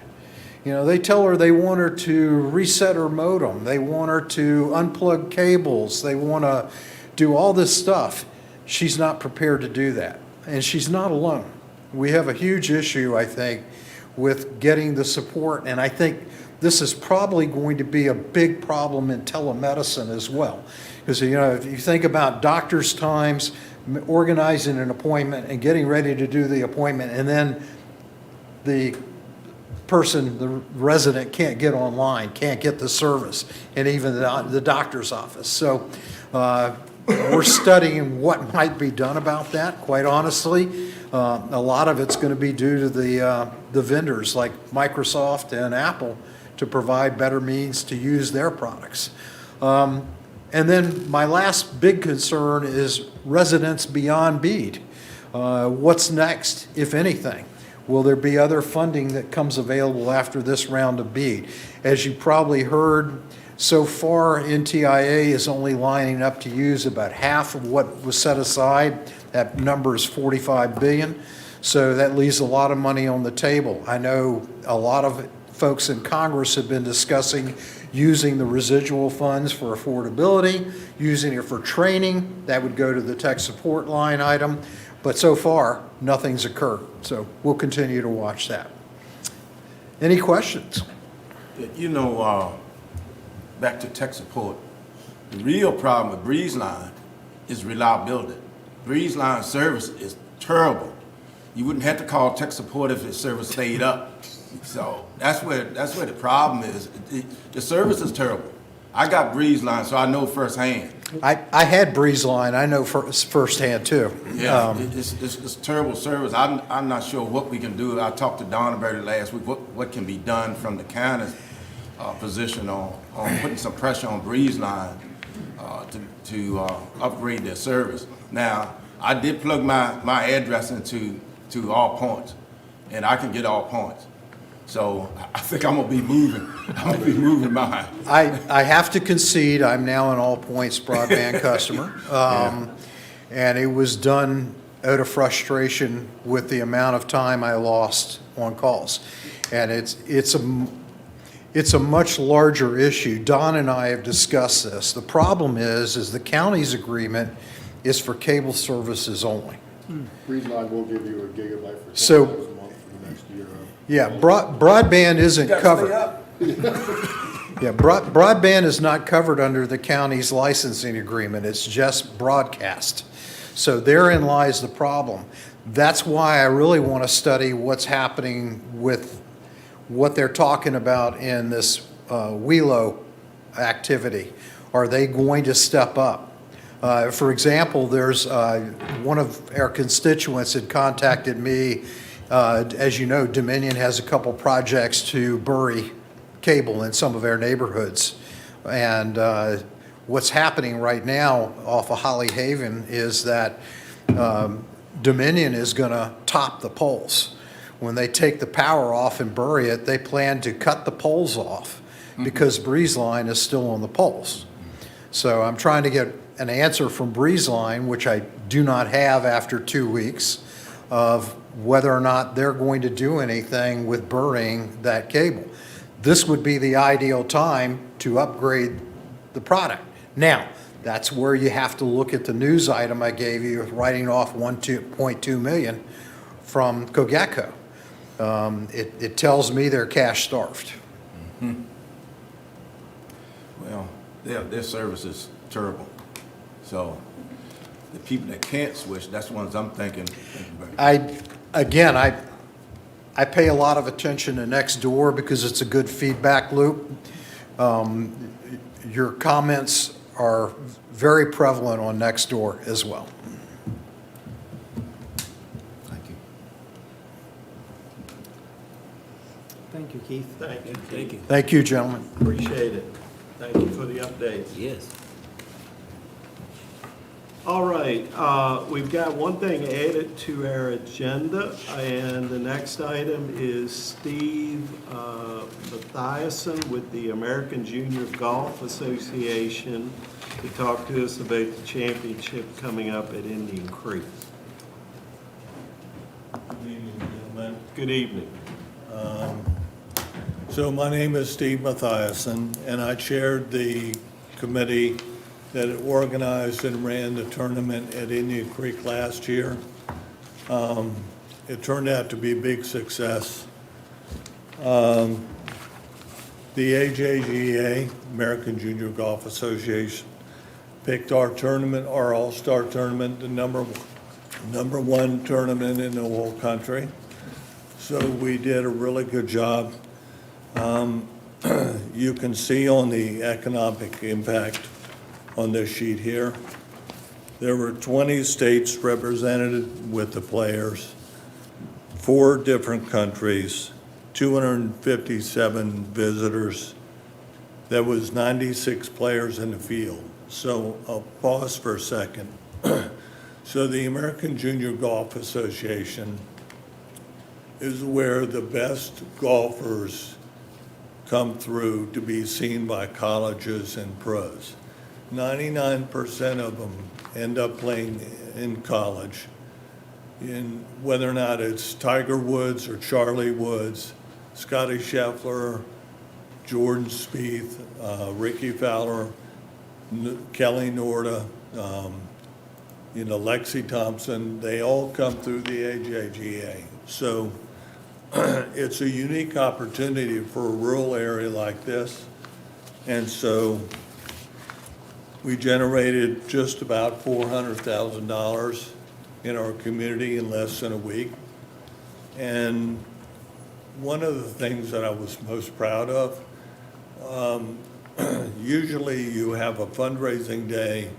They tell her they want her to reset her modem. They want her to unplug cables. They want to do all this stuff. She's not prepared to do that, and she's not alone. We have a huge issue, I think, with getting the support, and I think this is probably going to be a big problem in telemedicine as well. Because, if you think about doctor's times, organizing an appointment and getting ready to do the appointment, and then the person, the resident, can't get online, can't get the service, and even the doctor's office. So we're studying what might be done about that, quite honestly. A lot of it's going to be due to the vendors like Microsoft and Apple to provide better means to use their products. And then my last big concern is residents beyond BEAD. What's next, if anything? Will there be other funding that comes available after this round of BEAD? As you probably heard, so far NTIA is only lining up to use about half of what was set aside. That number is $45 billion. So that leaves a lot of money on the table. I know a lot of folks in Congress have been discussing using the residual funds for affordability, using it for training. That would go to the tech support line item. But so far, nothing's occurred. So we'll continue to watch that. Any questions? You know, back to tech support, the real problem with Breeze Line is reliability. Breeze Line service is terrible. You wouldn't have to call tech support if the service stayed up. So that's where the problem is. The service is terrible. I got Breeze Line, so I know firsthand. I had Breeze Line. I know firsthand too. Yeah, it's terrible service. I'm not sure what we can do. I talked to Don about it last week. What can be done from the county's position on putting some pressure on Breeze Line to upgrade their service. Now, I did plug my address into all points, and I can get all points. So I think I'm gonna be moving. I'm gonna be moving mine. I have to concede, I'm now an All Points broadband customer. And it was done out of frustration with the amount of time I lost on calls. And it's a much larger issue. Don and I have discussed this. The problem is the county's agreement is for cable services only. Breeze Line will give you a gigabyte for So- $10 a month for the next year. Yeah, broadband isn't covered. Yeah, broadband is not covered under the county's licensing agreement. It's just broadcast. So therein lies the problem. That's why I really want to study what's happening with what they're talking about in this WELO activity. Are they going to step up? For example, there's one of our constituents had contacted me. As you know, Dominion has a couple projects to bury cable in some of our neighborhoods. And what's happening right now off of Holly Haven is that Dominion is going to top the poles. When they take the power off and bury it, they plan to cut the poles off because Breeze Line is still on the poles. So I'm trying to get an answer from Breeze Line, which I do not have after 2 weeks, of whether or not they're going to do anything with burying that cable. This would be the ideal time to upgrade the product. Now, that's where you have to look at the news item I gave you, writing off $1.2 million from Cogeco. It tells me they're cash starved. Well, their service is terrible. So the people that can't switch, that's the ones I'm thinking about. I pay a lot of attention to Nextdoor because it's a good feedback loop. Your comments are very prevalent on Nextdoor as well. Thank you. Thank you, Keith. Thank you. Thank you. Thank you, gentlemen. Appreciate it. Thank you for the updates. Yes. All right, we've got one thing added to our agenda, and the next item is Steve Mathiasen with the American Junior Golf Association to talk to us about the championship coming up at Indian Creek. Good evening, gentlemen. Good evening. So my name is Steve Mathiasen, and I chaired the committee that organized and ran the tournament at Indian Creek last year. It turned out to be a big success. The AJGA, American Junior Golf Association, picked our tournament, our all-star tournament, the number one tournament in the whole country. So we did a really good job. You can see on the economic impact on this sheet here, there were 20 states represented with the players, 4 different countries, 257 visitors. There was 96 players in the field. So I'll pause for a second. So the American Junior Golf Association is where the best golfers come through to be seen by colleges and pros. 99% of them end up playing in college, in whether or not it's Tiger Woods or Charlie Woods, Scotty Scheffler, Jordan Spieth, Ricky Fowler, Kelly Norda, Lexi Thompson, they all come through the AJGA. So it's a unique opportunity for a rural area like this. And so we generated just about $400,000 in our community in less than a week. And one of the things that I was most proud of, usually you have a fundraising day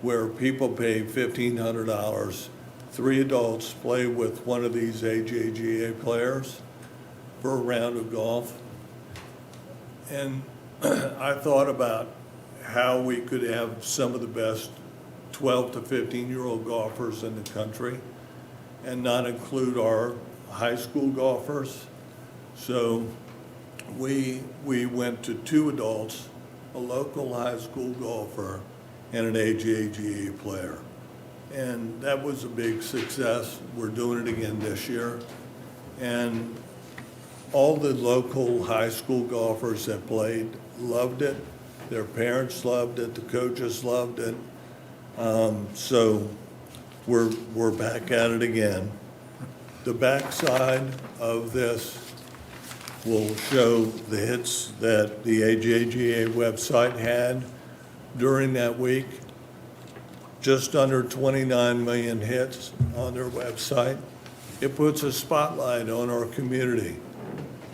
where people pay $1,500. 3 adults play with one of these AJGA players for a round of golf. And I thought about how we could have some of the best 12 to 15-year-old golfers in the country and not include our high school golfers. So we went to 2 adults, a local high school golfer, and an AJGA player. And that was a big success. We're doing it again this year. And all the local high school golfers that played loved it. Their parents loved it. The coaches loved it. So we're back at it again. The backside of this will show the hits that the AJGA website had during that week. Just under 29 million hits on their website. It puts a spotlight on our community,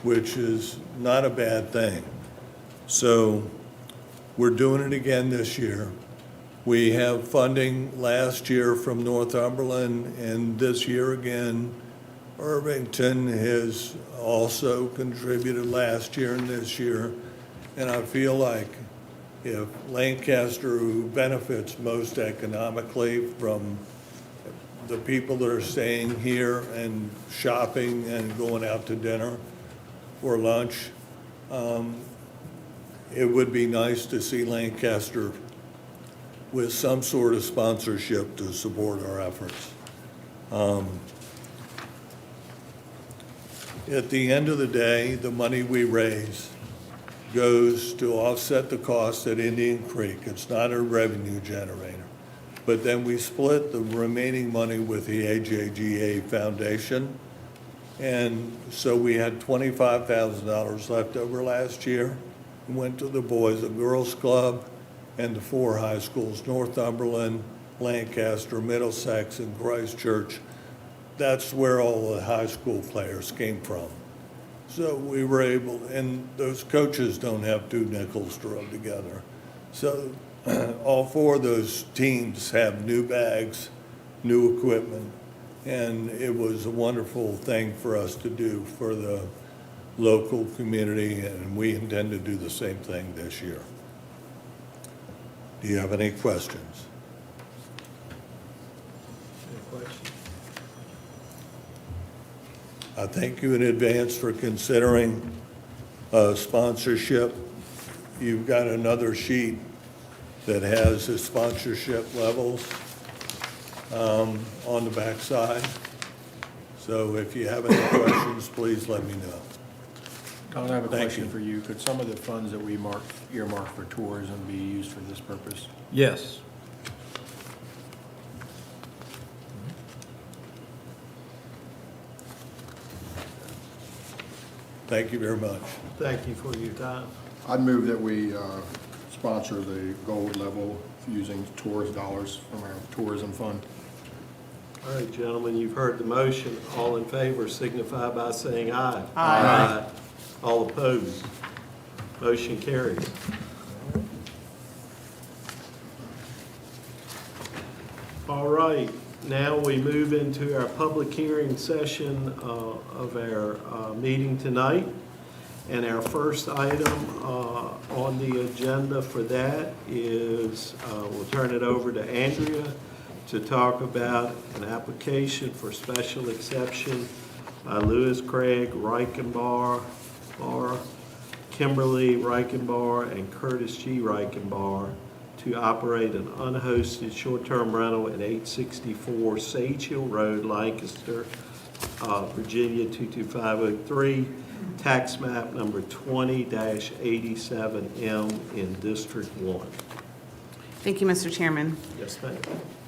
which is not a bad thing. So we're doing it again this year. We have funding last year from Northumberland, and this year again, Irvington has also contributed last year and this year. And I feel like if Lancaster, who benefits most economically from the people that are staying here and shopping and going out to dinner or lunch, it would be nice to see Lancaster with some sort of sponsorship to support our efforts. At the end of the day, the money we raise goes to offset the cost at Indian Creek. It's not a revenue generator. But then we split the remaining money with the AJGA Foundation. And so we had $25,000 left over last year. We went to the Boys and Girls Club and the 4 high schools, Northumberland, Lancaster, Middlesex, and Christchurch. That's where all the high school players came from. So we were able, and those coaches don't have 2 nickels to rub together. So all 4 of those teams have new bags, new equipment, and it was a wonderful thing for us to do for the local community, and we intend to do the same thing this year. Do you have any questions? I thank you in advance for considering sponsorship. You've got another sheet that has the sponsorship levels on the back side. So if you have any questions, please let me know. Don, I have a Thank question you. for you. Could some of the funds that we earmarked for tourism be used for this purpose? Yes. Thank you very much. Thank you for your time. I'd move that we sponsor the gold level using tourist dollars from our tourism fund. All right, gentlemen, you've heard the motion. All in favor signify by saying aye. Aye. All opposed? Motion carries. All right, now we move into our public hearing session of our meeting tonight. And our first item on the agenda for that is, we'll turn it over to Andrea to talk about an application for special exception by Louis Craig Reichenbar, Kimberly Reichenbar, and Curtis G. Reichenbar to operate an unhosted short-term rental at 864 Sage Hill Road, Lancaster, Virginia 22503, tax map number 20-87M in District 1. Thank you, Mr. Chairman. Yes, ma'am.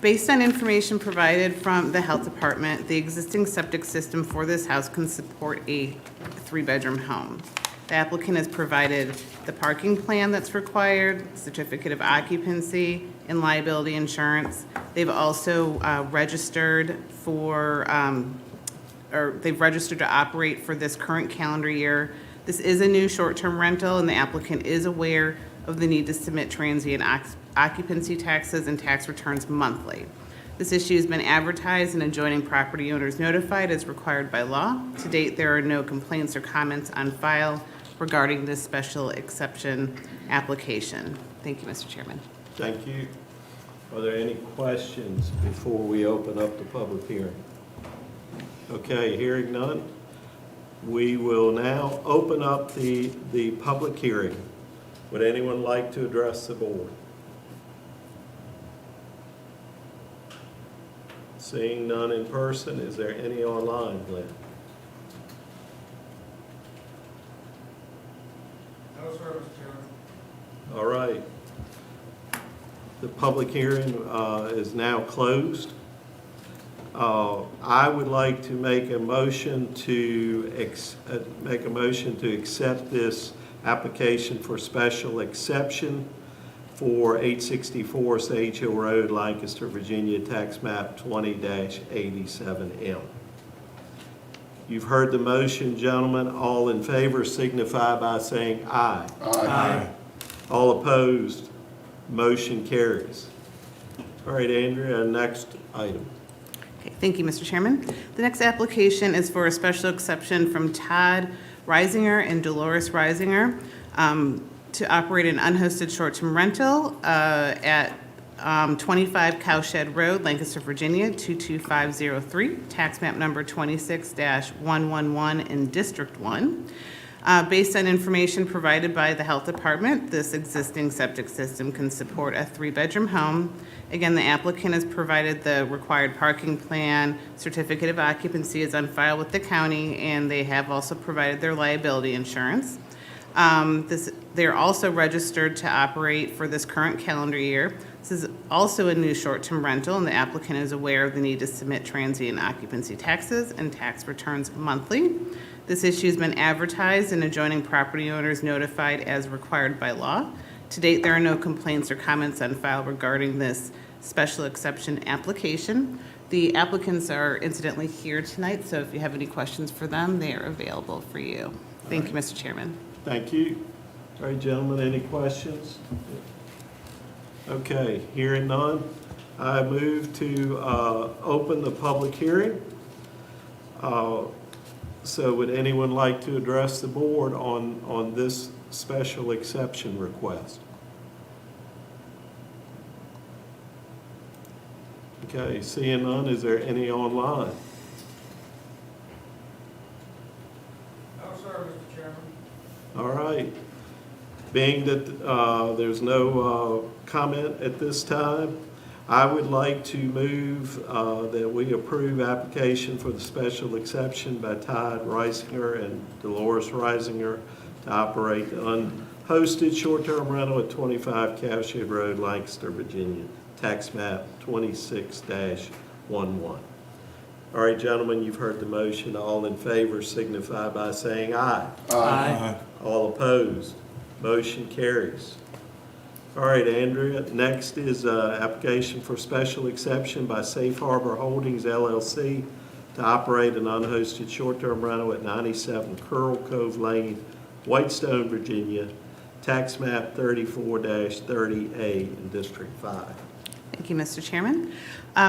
Based on information provided from the Health Department, the existing septic system for this house can support a 3-bedroom home. The applicant has provided the parking plan that's required, certificate of occupancy, and liability insurance. They've also registered they've registered to operate for this current calendar year. This is a new short-term rental, and the applicant is aware of the need to submit transient occupancy taxes and tax returns monthly. This issue has been advertised and adjoining property owners notified as required by law. To date, there are no complaints or comments on file regarding this special exception application. Thank you, Mr. Chairman. Thank you. Are there any questions before we open up the public hearing? Okay, hearing none, we will now open up the public hearing. Would anyone like to address the board? Seeing none in person, is there any online, Glenn? No, sir, Mr. Chairman. All right. The public hearing is now closed. I would like to make a motion to accept this application for special exception for 864 Sage Hill Road, Lancaster, Virginia, tax map 20-87M. You've heard the motion, gentlemen. All in favor signify by saying aye. Aye. All opposed, motion carries. All right, Andrea, next item. Okay, thank you, Mr. Chairman. The next application is for a special exception from Todd Reisinger and Dolores Reisinger to operate an unhosted short-term rental at 25 Cowshed Road, Lancaster, Virginia, 22503, tax map number 26-111 in District 1. Based on information provided by the Health Department, this existing septic system can support a 3-bedroom home. Again, the applicant has provided the required parking plan, certificate of occupancy is on file with the county, and they have also provided their liability insurance. They're also registered to operate for this current calendar year. This is also a new short-term rental, and the applicant is aware of the need to submit transient occupancy taxes and tax returns monthly. This issue has been advertised and adjoining property owners notified as required by law. To date, there are no complaints or comments on file regarding this special exception application. The applicants are incidentally here tonight, so if you have any questions for them, they are available for you. Thank you, Mr. Chairman. Thank you. All right, gentlemen, any questions? Okay, hearing none, I move to open the public hearing. So would anyone like to address the board on this special exception request? Okay, seeing none, is there any online? No, sir, Mr. Chairman. All right. Being that there's no comment at this time, I would like to move that we approve application for the special exception by Todd Reisinger and Dolores Reisinger to operate the unhosted short-term rental at 25 Cowshed Road, Lancaster, Virginia, tax map 26-11. All right, gentlemen, you've heard the motion. All in favor signify by saying aye. Aye. All opposed, motion carries. All right, Andrea, next is application for special exception by Safe Harbor Holdings LLC to operate an unhosted short-term rental at 97 Curl Cove Lane, Whitestone, Virginia, tax map 34-30A in District 5. Thank you, Mr. Chairman.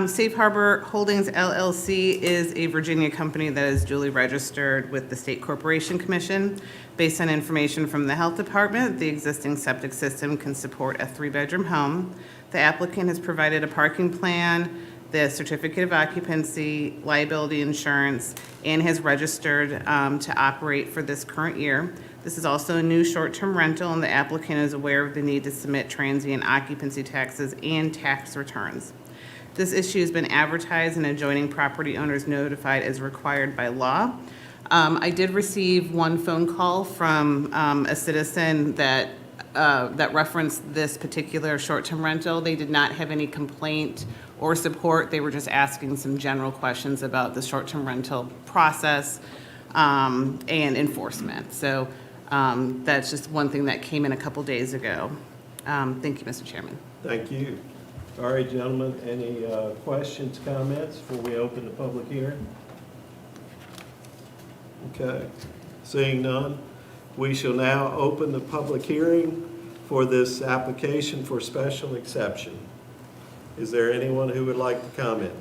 Safe Harbor Holdings LLC is a Virginia company that is duly registered with the State Corporation Commission. Based on information from the Health Department, the existing septic system can support a 3-bedroom home. The applicant has provided a parking plan, the certificate of occupancy, liability insurance, and has registered to operate for this current year. This is also a new short-term rental, and the applicant is aware of the need to submit transient occupancy taxes and tax returns. This issue has been advertised and adjoining property owners notified as required by law. I did receive one phone call from a citizen that referenced this particular short-term rental. They did not have any complaint or support. They were just asking some general questions about the short-term rental process and enforcement. So that's just one thing that came in a couple days ago. Thank you, Mr. Chairman. Thank you. All right, gentlemen, any questions, comments before we open the public hearing? Okay, seeing none, we shall now open the public hearing for this application for special exception. Is there anyone who would like to comment?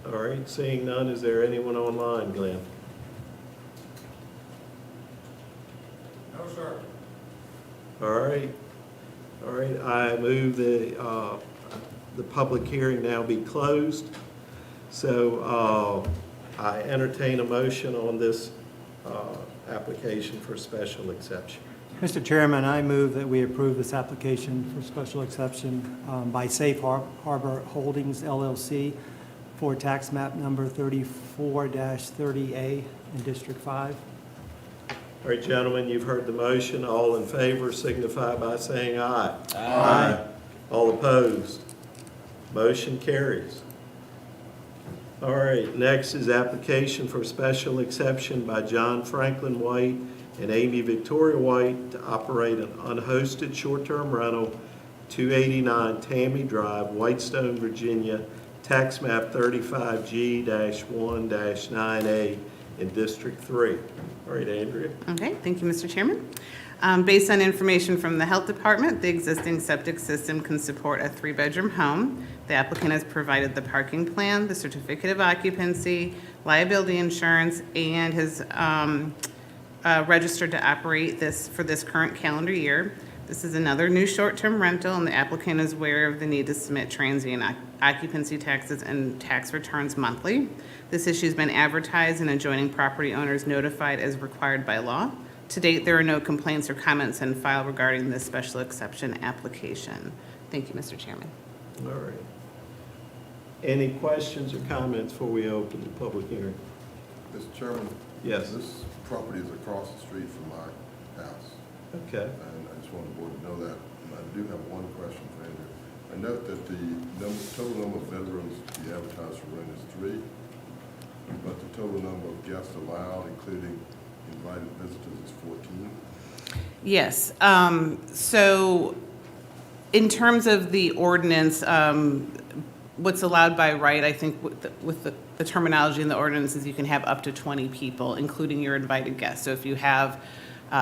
All right, seeing none, is there anyone online, Glenn? No, sir. All right, I move the public hearing now be closed. So I entertain a motion on this application for special exception. Mr. Chairman, I move that we approve this application for special exception by Safe Harbor Holdings LLC for tax map number 34-30A in District 5. All right, gentlemen, you've heard the motion. All in favor signify by saying aye. Aye. All opposed? Motion carries. All right, next is application for special exception by John Franklin White and Amy Victoria White to operate an unhosted short-term rental, 289 Tammy Drive, Whitestone, Virginia, tax map 35G-1-9A in District 3. All right, Andrea. Okay, thank you, Mr. Chairman. Based on information from the Health Department, the existing septic system can support a 3-bedroom home. The applicant has provided the parking plan, the certificate of occupancy, liability insurance, and has registered to operate this for this current calendar year. This is another new short-term rental, and the applicant is aware of the need to submit transient occupancy taxes and tax returns monthly. This issue has been advertised and adjoining property owners notified as required by law. To date, there are no complaints or comments in file regarding this special exception application. Thank you, Mr. Chairman. All right. Any questions or comments before we open the public hearing? Mr. Chairman? Yes. This property is across the street from my house. Okay. And I just want the board to know that. And I do have one question for Andrew. I note that the total number of bedrooms to be advertised for rent is 3, but the total number of guests allowed, including invited visitors, is 14. Yes. So in terms of the ordinance, what's allowed by right, I think with the terminology in the ordinance is you can have up to 20 people, including your invited guests. So if you have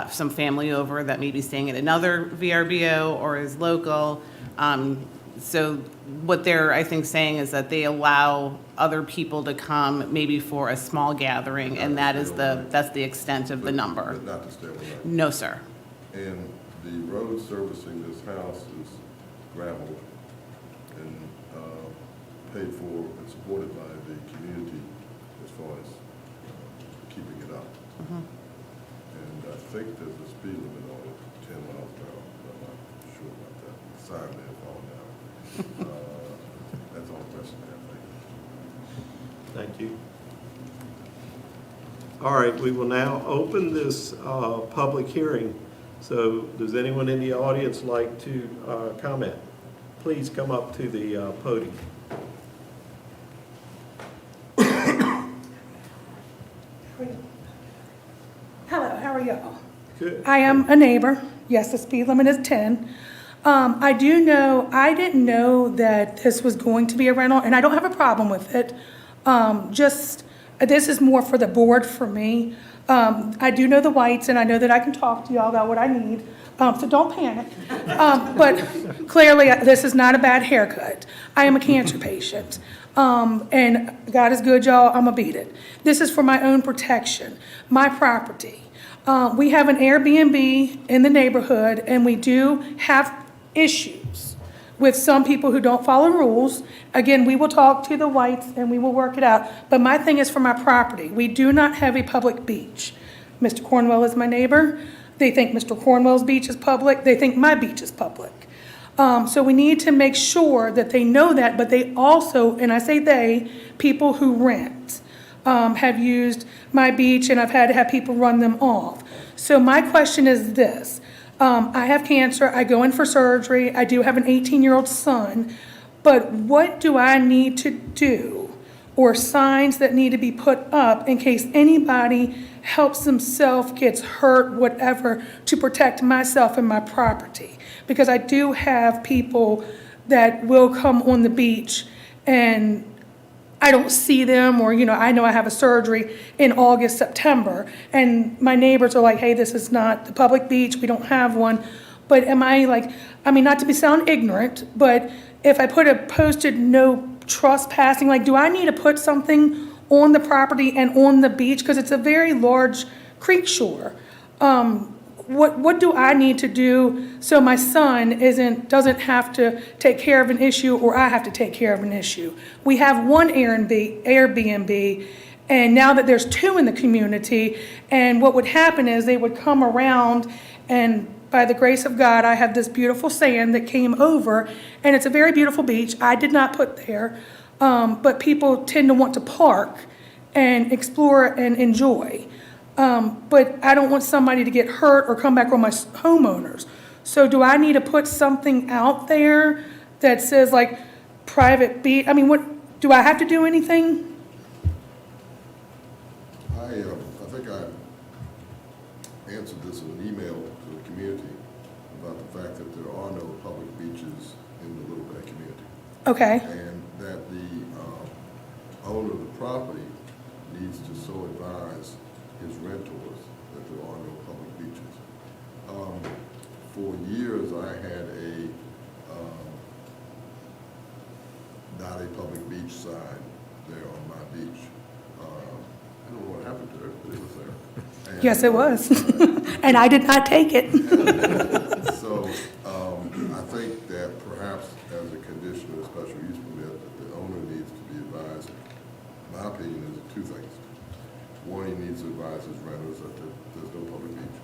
some family over that may be staying at another VRBO or is local, so what they're, I think, saying is that they allow other people to come maybe for a small gathering, and that's the extent of the number. But not to stay overnight. No, sir. And the road servicing this house is gravel and paid for and supported by the community as far as keeping it up. And I think there's a speed limit on it, 10 miles per hour, but I'm not sure about that. The sign may have fallen down. That's all the question I have. Thank you. All right, we will now open this public hearing. So does anyone in the audience like to comment? Please come up to the podium. Hello, how are y'all? Good. I am a neighbor. Yes, the speed limit is 10. I didn't know that this was going to be a rental, and I don't have a problem with it. This is more for the board for me. I do know the Whites, and I know that I can talk to y'all about what I need, so don't panic. But clearly, this is not a bad haircut. I am a cancer patient, and God is good, y'all. I'm gonna beat it. This is for my own protection, my property. We have an Airbnb in the neighborhood, and we do have issues with some people who don't follow rules. Again, we will talk to the whites and we will work it out. But my thing is for my property. We do not have a public beach. Mr. Cornwell is my neighbor. They think Mr. Cornwell's beach is public. They think my beach is public. So we need to make sure that they know that, but they also, and I say they, people who rent, have used my beach, and I've had to have people run them off. So my question is this. I have cancer, I go in for surgery, I do have an 18-year-old son, but what do I need to do, or signs that need to be put up in case anybody helps himself, gets hurt, whatever, to protect myself and my property? Because I do have people that will come on the beach and I don't see them, or, I know I have a surgery in August, September, and my neighbors are like, hey, this is not the public beach, we don't have one. But am I not to sound ignorant, but if I put a posted no trespassing, do I need to put something on the property and on the beach? Because it's a very large creek shore. What do I need to do so my son doesn't have to take care of an issue, or I have to take care of an issue? We have one Airbnb, and now that there's two in the community, and what would happen is they would come around, and by the grace of God, I have this beautiful sand that came over, and it's a very beautiful beach. I did not put there, but people tend to want to park and explore and enjoy. But I don't want somebody to get hurt or come back on my homeowners. So do I need to put something out there that says private beach? What, do I have to do anything? I think I answered this in an email to the community about the fact that there are no public beaches in the Little Bay community. Okay. And that the owner of the property needs to so advise his renters that there are no public beaches. For years, I had not a public beach sign there on my beach. I don't know what happened to it, but it was there. And, Yes, it was. And I did not take it. So I think that perhaps as a condition of a special use permit, that the owner needs to be advised. My opinion is two things. One, he needs to advise his renters that there's no public beach,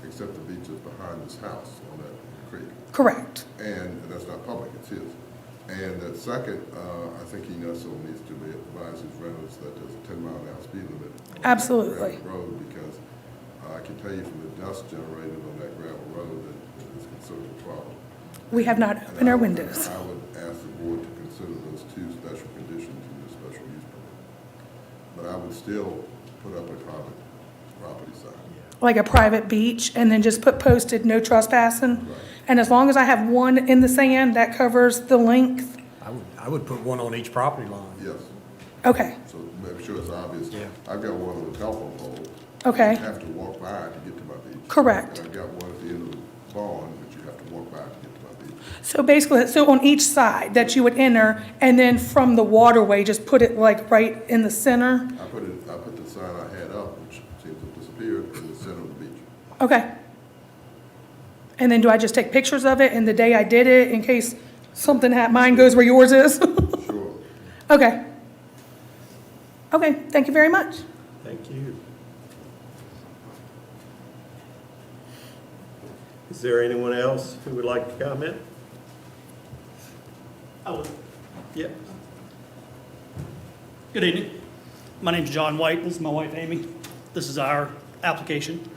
except the beach is behind his house on that creek. Correct. And that's not public, it's his. And that second, I think he also needs to advise his renters that there's a 10-mile-an-hour speed limit on Absolutely. that gravel road, because I can tell you from the dust generated on that gravel road that it's a considerable problem. We have not opened our windows. I would ask the board to consider those two special conditions in the special use permit. But I would still put up a private property sign. Like a private beach, and then just put posted no trespassing? Right. And as long as I have one in the sand, that covers the length? I would put one on each property line. Yes, Okay, so make sure it's obvious. Yeah. I've got one on the telephone pole. okay, You have to walk by to get to my beach. correct. And I've got one at the end of the barn, but you have to walk by to get to my beach. So basically, on each side that you would enter, and then from the waterway, just put it right in the center? I put the sign I had up, which seems to have disappeared, in the center of the beach. Okay. And then do I just take pictures of it and the day I did it in case something mine goes where yours is? Sure. Okay. Okay, thank you very much. Thank you. Is there anyone else who would like to comment? Yeah. Good evening. My name's John White. This is my wife, Amy. This is our application.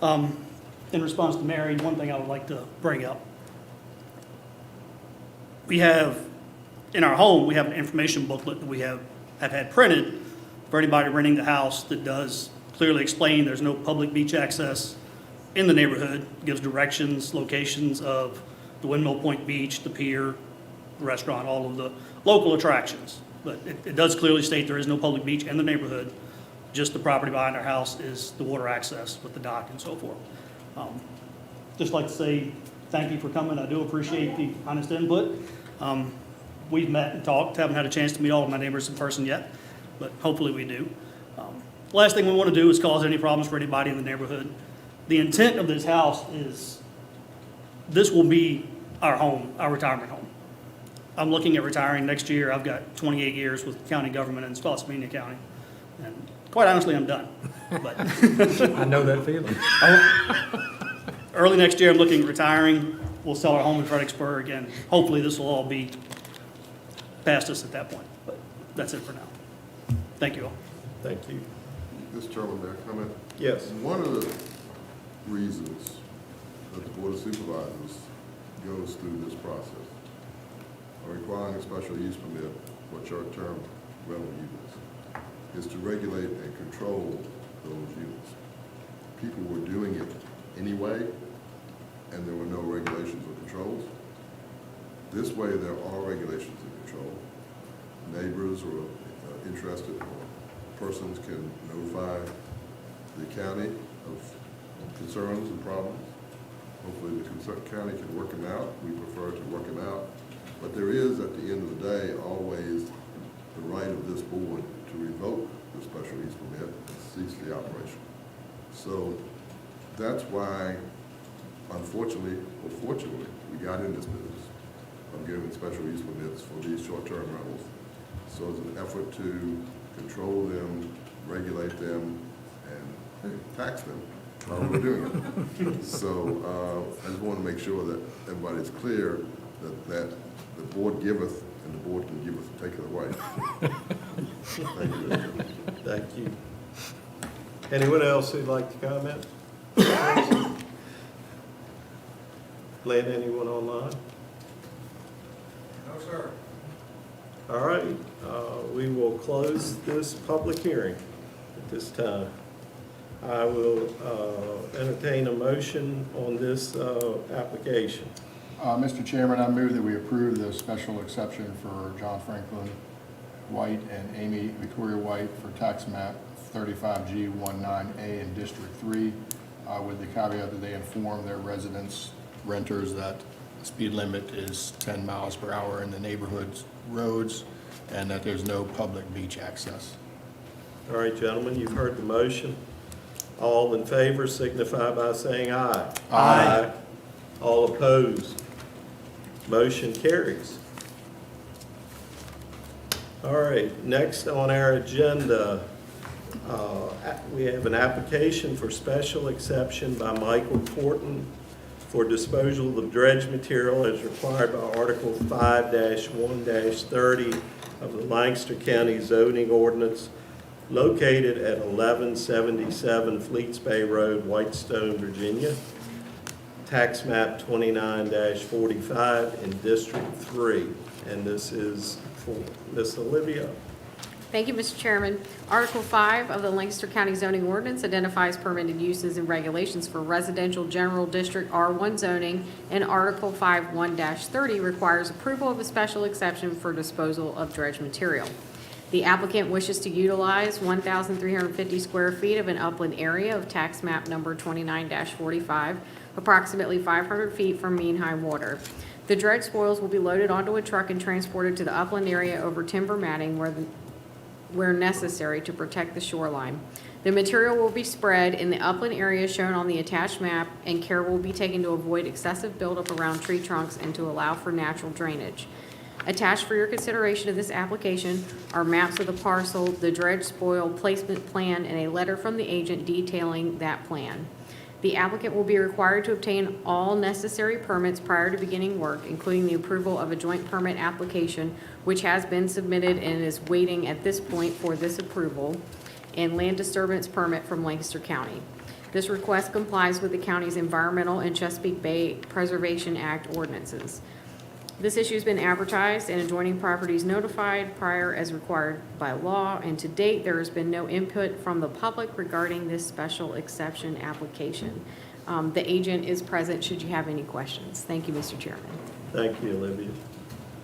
In response to Mary, one thing I would like to bring up. We have, in our home, we have an information booklet that we have had printed for anybody renting the house that does clearly explain there's no public beach access in the neighborhood, gives directions, locations of the Windmill Point Beach, the pier, the restaurant, all of the local attractions. But it does clearly state there is no public beach in the neighborhood, just the property behind our house is the water access with the dock and so forth. Just like to say thank you for coming. I do appreciate the honest input. We've met and talked, haven't had a chance to meet all of my neighbors in person yet, but hopefully we do. Last thing we want to do is cause any problems for anybody in the neighborhood. the intent of this house is, this will be our home, our retirement home. I'm looking at retiring next year. I've got 28 years with county government in Spotsylvania County. And quite honestly, I'm done. But I know that feeling. early next year, I'm looking at retiring. We'll sell our home in Fredericksburg, and hopefully this will all be past us at that point. But that's it for now. Thank you all. Thank you. Mr. Chairman, may I comment? Yes. One of the reasons that the Board of Supervisors goes through this process of requiring a special use permit for short-term rental units is to regulate and control those units. People were doing it anyway, and there were no regulations or controls. This way, there are regulations and control. Neighbors or interested persons can notify the county of concerns and problems. Hopefully the county can work them out. We prefer to work them out. But there is, at the end of the day, always the right of this board to revoke the special use permit and cease the operation. So that's why, unfortunately or fortunately, we got in this business of giving special use permits for these short-term rentals. So it's an effort to control them, regulate them, and tax them while we're doing it. So I just want to make sure that everybody's clear that the board giveth and the board can giveth and take it away. Thank you. Thank you. Anyone else who'd like to comment? Lynn, anyone online? No, sir. All right, we will close this public hearing at this time. I will entertain a motion on this application. Mr. Chairman, I move that we approve the special exception for John Franklin White and Amy Victoria White for tax map 35G19A in District 3, with the caveat that they inform their residents, renters, that the speed limit is 10 miles per hour in the neighborhood's roads and that there's no public beach access. All right, gentlemen, you've heard the motion. All in favor signify by saying aye. Aye. All opposed? Motion carries. All right, next on our agenda, we have an application for special exception by Michael Corton for disposal of dredge material as required by Article 5-1-30 of the Lancaster County zoning ordinance located at 1177 Fleets Bay Road, Whitestone, Virginia. Tax map 29-45 in District 3. And this is for Ms. Olivia. Thank you, Mr. Chairman. Article 5 of the Lancaster County zoning ordinance identifies permitted uses and regulations for residential general district R1 zoning, and Article 5-1-30 requires approval of a special exception for disposal of dredge material. The applicant wishes to utilize 1,350 square feet of an upland area of tax map number 29-45, approximately 500 feet from mean high water. The dredge spoils will be loaded onto a truck and transported to the upland area over timber matting where necessary to protect the shoreline. The material will be spread in the upland area shown on the attached map, and care will be taken to avoid excessive buildup around tree trunks and to allow for natural drainage. Attached for your consideration of this application are maps of the parcel, the dredge spoil placement plan, and a letter from the agent detailing that plan. The applicant will be required to obtain all necessary permits prior to beginning work, including the approval of a joint permit application, which has been submitted and is waiting at this point for this approval, and land disturbance permit from Lancaster County. This request complies with the county's Environmental and Chesapeake Bay Preservation Act ordinances. This issue has been advertised and adjoining properties notified prior as required by law, and to date, there has been no input from the public regarding this special exception application. The agent is present should you have any questions. Thank you, Mr. Chairman. Thank you, Olivia.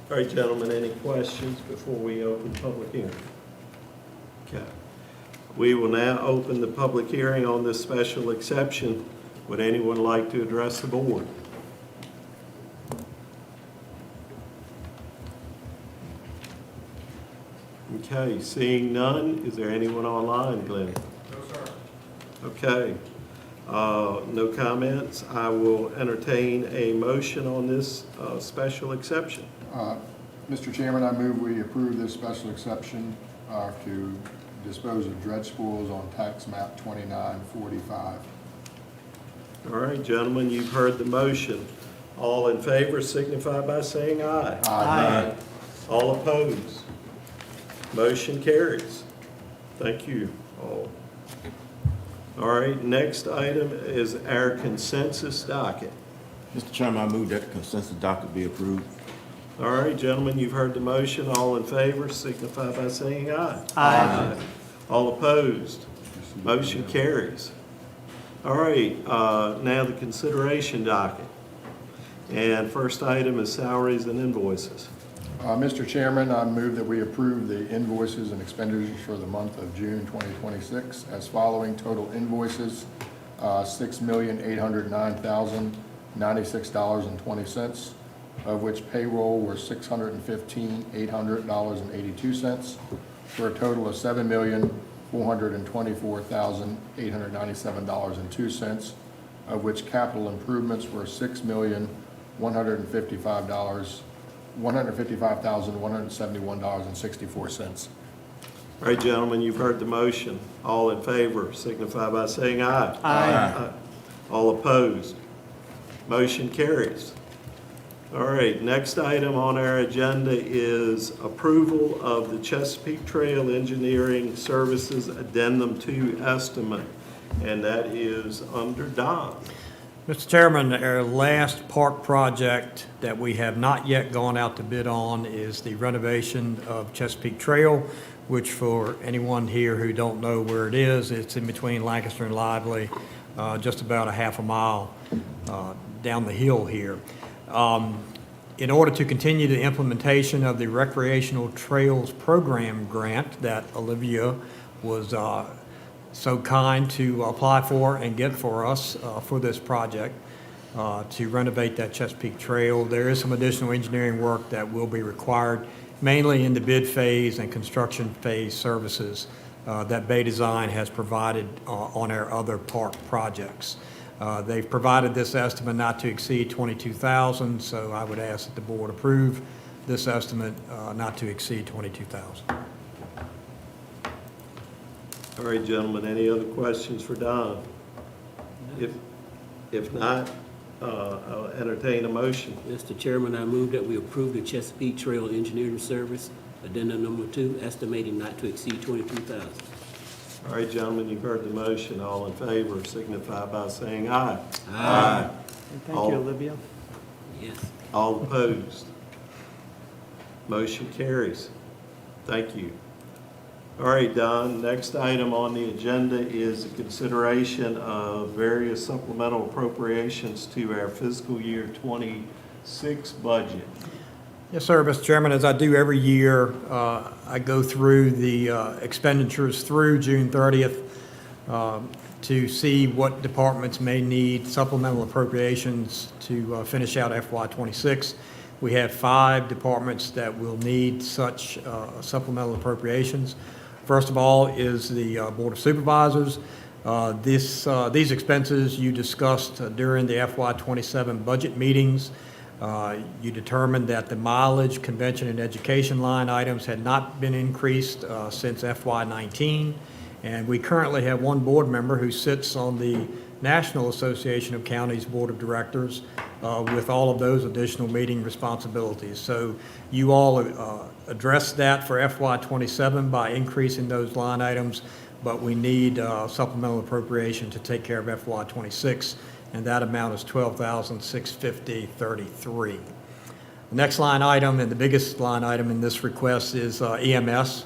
All right, gentlemen, any questions before we open public hearing? Okay. We will now open the public hearing on this special exception. Would anyone like to address the board? Okay, seeing none, is there anyone online, Glenn? No, sir. Okay. No comments. I will entertain a motion on this special exception. Mr. Chairman, I move we approve this special exception to dispose of dredge spools on tax map 2945. All right, gentlemen, you've heard the motion. All in favor signify by saying aye. Aye. All opposed? Motion carries. Thank you all. All right, next item is our consensus docket. Mr. Chairman, I move that the consensus docket be approved. All right, gentlemen, you've heard the motion. All in favor signify by saying aye. Aye. All opposed? Motion carries. All right, now the consideration docket. And first item is salaries and invoices. Mr. Chairman, I move that we approve the invoices and expenditures for the month of June 2026 as following. Total invoices, $6,809,096.20, of which payroll were $615,800.82, for a total of $7,424,897.02, of which capital improvements were $155,171.64. All right, gentlemen, you've heard the motion. All in favor signify by saying aye. Aye. All opposed? Motion carries. All right, next item on our agenda is approval of the Chesapeake Trail Engineering Services Addendum 2 estimate, and that is under Don. Mr. Chairman, our last park project that we have not yet gone out to bid on is the renovation of Chesapeake Trail, which for anyone here who don't know where it is, it's in between Lancaster and Lively, just about a half a mile down the hill here. In order to continue the implementation of the Recreational Trails Program grant that Olivia was so kind to apply for and get for us for this project to renovate that Chesapeake Trail, there is some additional engineering work that will be required, mainly in the bid phase and construction phase services that Bay Design has provided on our other park projects. They've provided this estimate not to exceed $22,000, so I would ask that the board approve this estimate not to exceed $22,000. All right, gentlemen, any other questions for Don? If not, I'll entertain a motion. Mr. Chairman, I move that we approve the Chesapeake Trail Engineering Service, addendum number 2, estimating not to exceed $22,000. All right, gentlemen, you've heard the motion. All in favor signify by saying aye. Aye. Thank All- you, Olivia. Yes. All opposed? Motion carries. Thank you. All right, Don, next item on the agenda is the consideration of various supplemental appropriations to our fiscal year 26 budget. Yes, sir, Mr. Chairman. As I do every year, I go through the expenditures through June 30th to see what departments may need supplemental appropriations to finish out FY26. We have 5 departments that will need such supplemental appropriations. First of all is the Board of Supervisors. These expenses you discussed during the FY27 budget meetings. You determined that the mileage, convention, and education line items had not been increased since FY19. And we currently have one board member who sits on the National Association of Counties Board of Directors with all of those additional meeting responsibilities. So you all addressed that for FY27 by increasing those line items, but we need supplemental appropriation to take care of FY26, and that amount is $12,650.33. The next line item and the biggest line item in this request is EMS,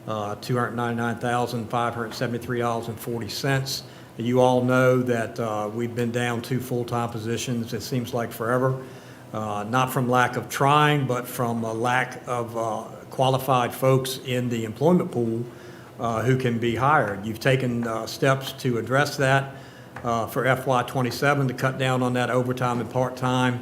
$299,573.40. You all know that we've been down 2 full-time positions, it seems like forever, not from lack of trying, but from a lack of qualified folks in the employment pool who can be hired. You've taken steps to address that for FY27 to cut down on that overtime and part-time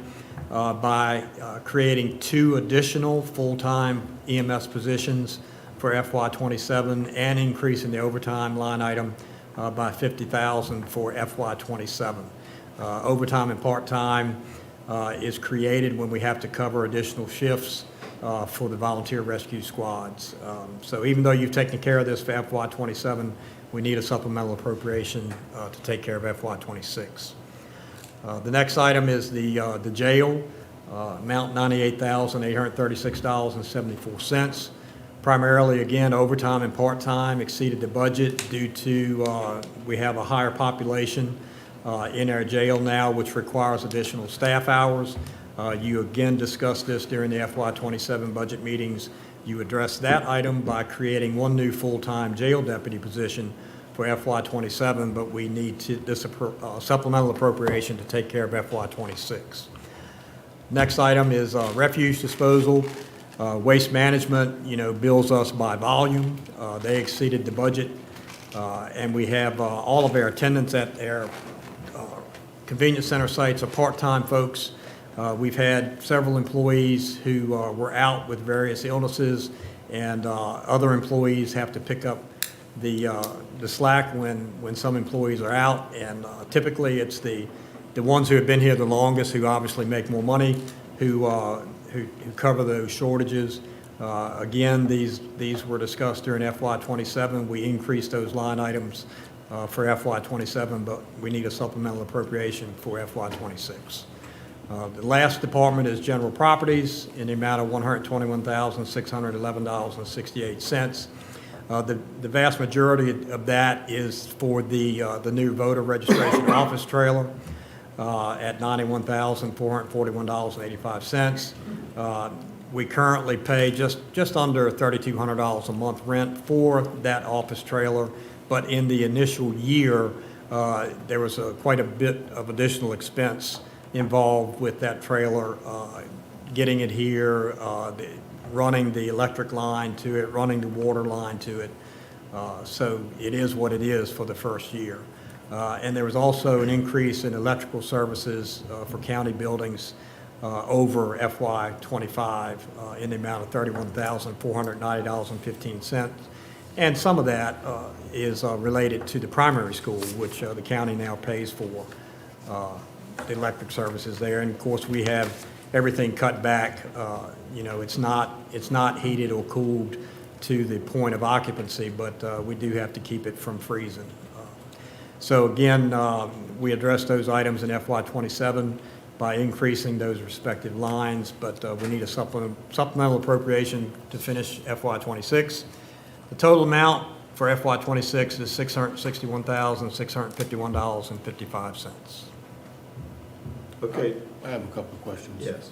by creating 2 additional full-time EMS positions for FY27 and increasing the overtime line item by $50,000 for FY '27. Overtime and part-time is created when we have to cover additional shifts for the volunteer rescue squads. So even though you've taken care of this for FY '27, we need a supplemental appropriation to take care of FY '26. The next item is the jail, amount $98,836.74. Primarily, again, overtime and part-time exceeded the budget due to we have a higher population in our jail now, which requires additional staff hours. You again discussed this during the FY '27 budget meetings. You addressed that item by creating one new full-time jail deputy position for FY '27, but we need this supplemental appropriation to take care of FY '26. Next item is refuse disposal. Waste management, bills us by volume. They exceeded the budget, and we have all of our attendants at our convenience center sites are part-time folks. We've had several employees who were out with various illnesses, and other employees have to pick up the slack when some employees are out. And typically, it's the ones who have been here the longest, who obviously make more money, who cover those shortages. Again, these were discussed during FY '27. We increased those line items for FY '27, but we need a supplemental appropriation for FY '26. The last department is general properties in the amount of $121,611.68. The vast majority of that is for the new voter registration office trailer at $91,441.85. We currently pay just under $3,200 a month rent for that office trailer, but in the initial year, there was quite a bit of additional expense involved with that trailer, getting it here, running the electric line to it, running the water line to it. So it is what it is for the first year. And there was also an increase in electrical services for county buildings over FY '25 in the amount of $31,490.15. And some of that is related to the primary school, which the county now pays for the electric services there. And of course, we have everything cut back. It's not heated or cooled to the point of occupancy, but we do have to keep it from freezing. So again, we addressed those items in FY '27 by increasing those respective lines, but we need a supplemental appropriation to finish FY '26. The total amount for FY '26 is $661,651.55. Okay. I have a couple of questions. Yes.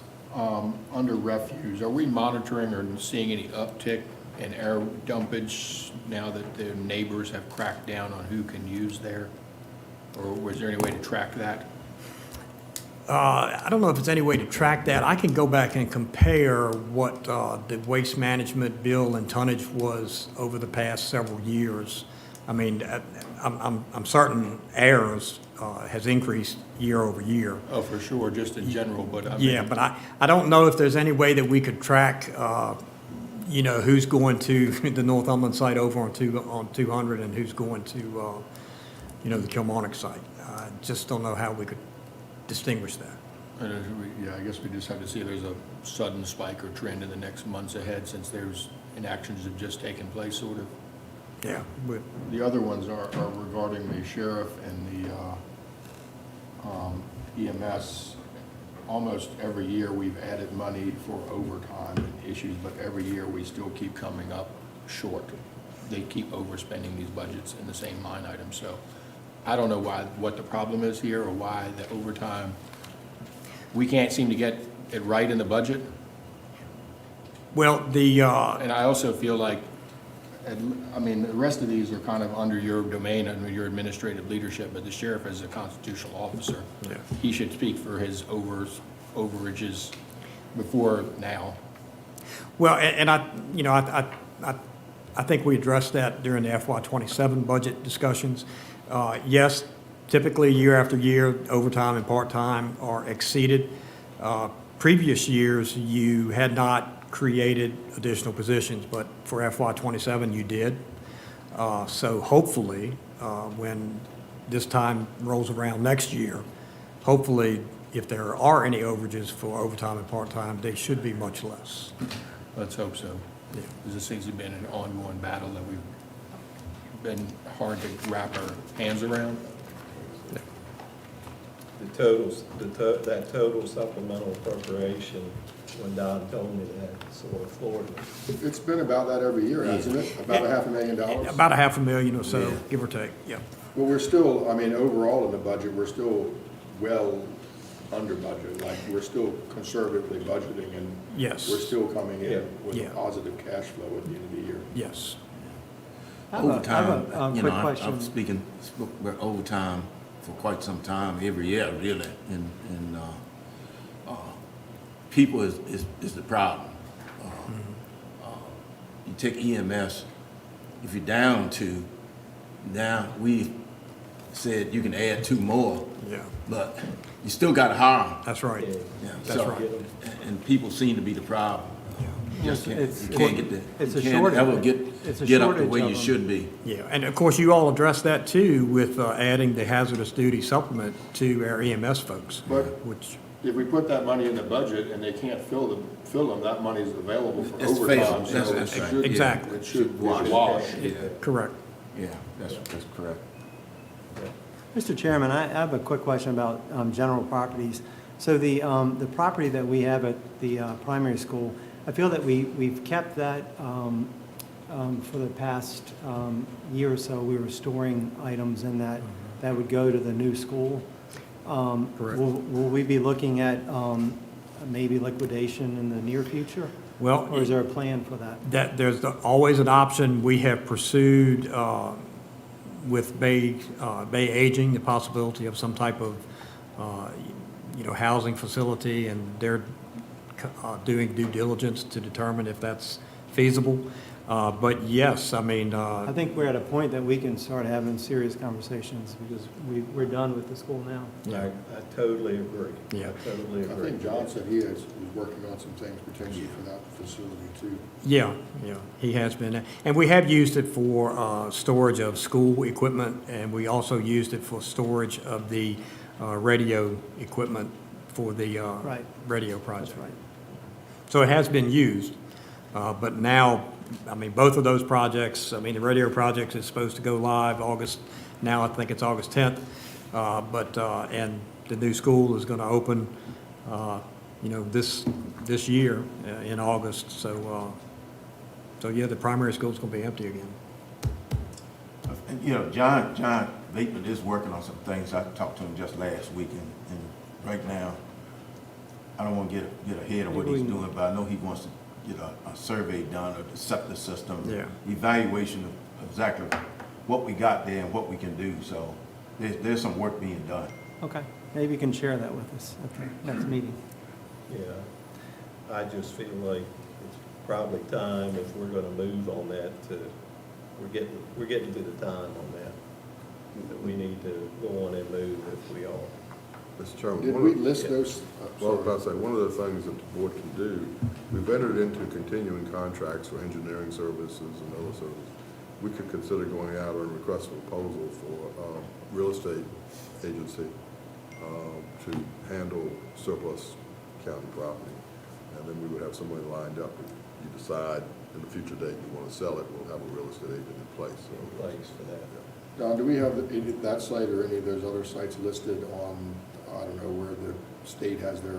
Under refuse, are we monitoring or seeing any uptick in air dumpage now that the neighbors have cracked down on who can use there? Or was there any way to track that? I don't know if there's any way to track that. I can go back and compare what the waste management bill and tonnage was over the past several years. I mean, I'm certain ours has increased year over year. Oh, for sure, just in general, but I mean. Yeah, but I don't know if there's any way that we could track, who's going to the Northumberland site over on 200 and who's going to, the Kilmarnock site. I just don't know how we could distinguish that. Yeah, I guess we just have to see if there's a sudden spike or trend in the next months ahead, since there's inactions have just taken place, sort of. Yeah. The other ones are regarding the sheriff and the EMS. Almost every year, we've added money for overtime and issues, but every year, we still keep coming up short. They keep overspending these budgets in the same line item, so I don't know what the problem is here, or why the overtime, we can't seem to get it right in the budget. Well, and I also feel like, the rest of these are kind of under your domain, under your administrative leadership, but the sheriff is a constitutional officer. Yeah. He should speak for his overages before now. Well, and I think we addressed that during the FY '27 budget discussions. Yes, typically year after year, overtime and part-time are exceeded. Previous years, you had not created additional positions, but for FY '27, you did. So hopefully, when this time rolls around next year, hopefully, if there are any overages for overtime and part-time, they should be much less. Let's hope so. Yeah. Because this seems to have been an ongoing battle that we've been hard to wrap our hands around. That total supplemental appropriation, when Don told me that, sort of floored me. It's been about that every year, hasn't it? About $500,000? About $500,000 or so, give or take, yeah. But we're still, I mean, overall in the budget, we're still well under budget. Like, we're still conservatively budgeting, and Yes. we're still coming in with Yeah. positive cash flow at the end of the year. Yes. I have a Overtime, you quick know, question. I'm speaking, we're overtime for quite some time, every year, really, and people is the problem. You take EMS, if you're down to, now we said you can add 2 more, Yeah, but you still got to hire them. that's right. Yeah, That's so- right. And people seem to be the problem. You just can't, It's- you can't get the, it's a you can't shortage. ever It's a get up the shortage way of you them. should be. Yeah, and of course, you all addressed that too with adding the hazardous duty supplement to our EMS folks, But which, if we put that money in the budget and they can't fill them, that money is available for It's overtime. available. So That's it right. should- Exactly. It should Wash. wash. Yeah, correct. yeah, that's correct. Mr. Chairman, I have a quick question about general properties. So the property that we have at the primary school, I feel that we've kept that for the past year or so. We were storing items in that would go to the new school. Correct. Will we be looking at maybe liquidation in the near future? Well, Or is there a plan for that? there's always an option we have pursued with Bay Aging, the possibility of some type of, housing facility, and they're doing due diligence to determine if that's feasible. But yes, I mean, I think we're at a point that we can start having serious conversations because we're done with the school now. I totally agree. Yeah. I totally I agree. think John said he is working on some things potentially for that facility too. yeah, he has been. And we have used it for storage of school equipment, and we also used it for storage of the radio equipment for the Right. radio project. That's right. So it has been used, but now, I mean, both of those projects, I mean, the radio project is supposed to go live now I think it's August 10th, and the new school is going to open, this year in August, so yeah, the primary school's going to be empty again. And, you know, John Bateman is working on some things. I talked to him just last week, and right now, I don't want to get ahead of what he's doing, but I know he wants to get a survey done of the septic system. Yeah. Evaluation of exactly what we got there and what we can do, so there's some work being done. Okay, maybe you can share that with us at the next meeting. Yeah, I just feel like it's probably time, if we're gonna move on that, we're getting to the time on that we need to go on and move if we are. Mr. Chairman. Did one we of- list those? Well, I was about to say, one of the things that the board can do, we've entered into continuing contracts for engineering services and other services. We could consider going out on a request for proposal for real estate agency to handle surplus county property. And then we would have someone lined up. If you decide in the future date you want to sell it, we'll have a real estate agent in place. In place for that. Don, do we have that site or any of those other sites listed on, I don't know, where the state has their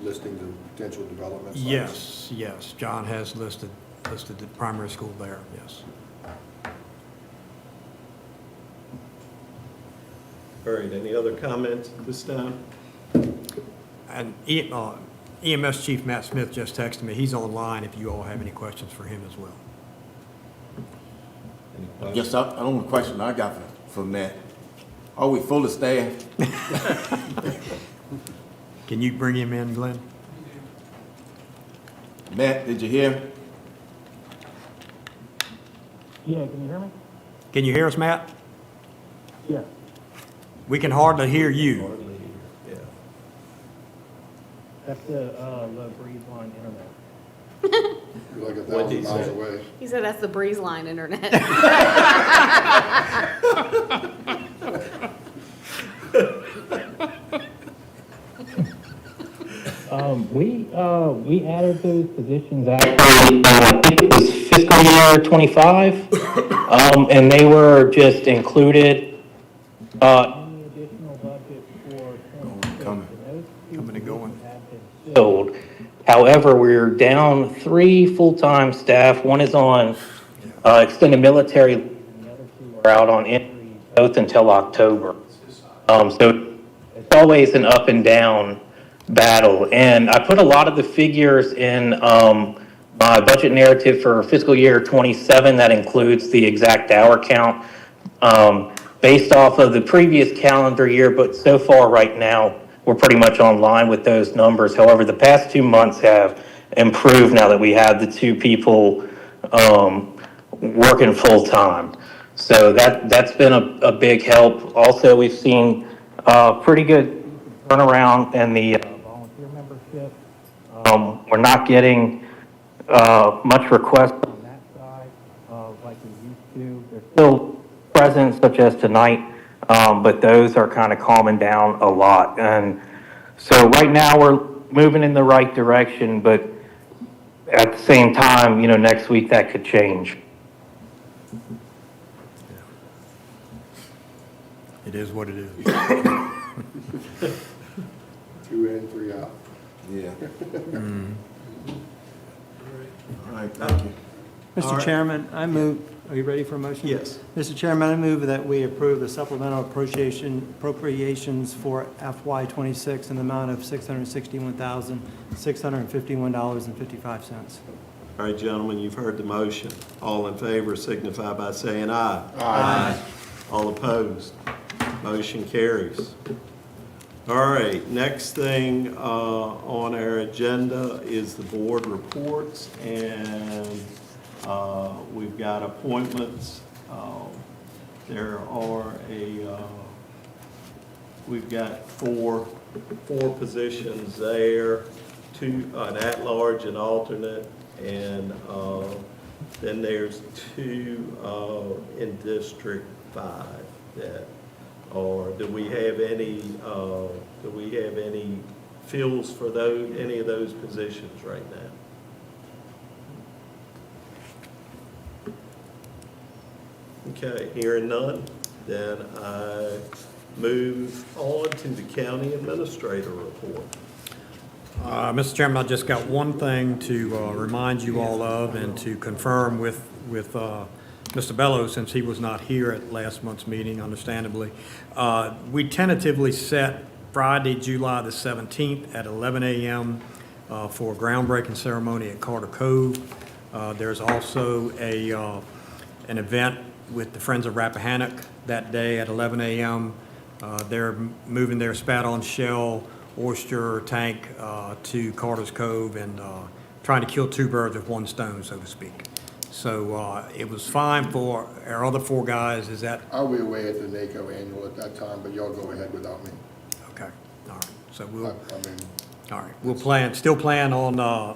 listings of potential development sites? Yes, John has listed the primary school there, yes. All right, any other comments at this time? And EMS Chief Matt Smith just texted me, he's online if you all have any questions for him as well. Any I questions? guess the only question I got from that, are we full of staff? Can you bring him in, Glenn? Matt, did you hear? Yeah, can you hear me? Can you hear us, Matt? Yeah. We can hardly hear you. Hardly here, yeah. That's the breeze line internet. like What'd he 1,000 miles say? away. He said that's the breeze line internet. We added those positions actually, I think it was fiscal year 25. And they were just included, in the additional budget for. Coming and going. Filled. However, we're down 3 full-time staff. One is on, extended military leave, and the other 2 are out on injury, both until October. So it's always an up and down battle. And I put a lot of the figures in, my budget narrative for fiscal year 27. That includes the exact hour count, based off of the previous calendar year, but so far right now, we're pretty much on line with those numbers. However, the past 2 months have improved now that we have the 2 people working full-time. So that's been a big help. Also, we've seen pretty good turnaround in the volunteer membership. We're not getting much request on that side like we used to. There's still present, such as tonight, but those are kind of calming down a lot. And so right now we're moving in the right direction, but at the same time, next week that could change. It is what it is. 2 in, 3 out. Yeah. Mm. All right, thank you. All Mr. right. Chairman, I move, are you ready for a motion? Yes. Mr. Chairman, I move that we approve the supplemental appropriations for FY '26 in the amount of $661,651.55. All right, gentlemen, you've heard the motion. All in favor signify by saying aye. Aye. All opposed? Motion carries. All right, next thing on our agenda is the board reports, and we've got appointments. There are we've got four positions there, an at-large, an alternate, and then there's 2 in District 5 that are, do we have any fills for any of those positions right now? Okay, hearing none, then I move on to the county administrator report. Mr. Chairman, I just got one thing to remind you all of and to confirm with Mr. Bellows, since he was not here at last month's meeting, understandably. We tentatively set Friday, July the 17th at 11 a.m. For a groundbreaking ceremony at Carter Cove. There's also an event with the Friends of Rappahannock that day at 11 a.m. They're moving their spat-on shell oyster tank to Carter's Cove and trying to kill 2 birds with 1 stone, so to speak. So it was fine for our other 4 guys. Is that I'll be away at the NACO annual at that time, but y'all go ahead without me. okay? All right. So I we'll mean, all right. We'll still plan on the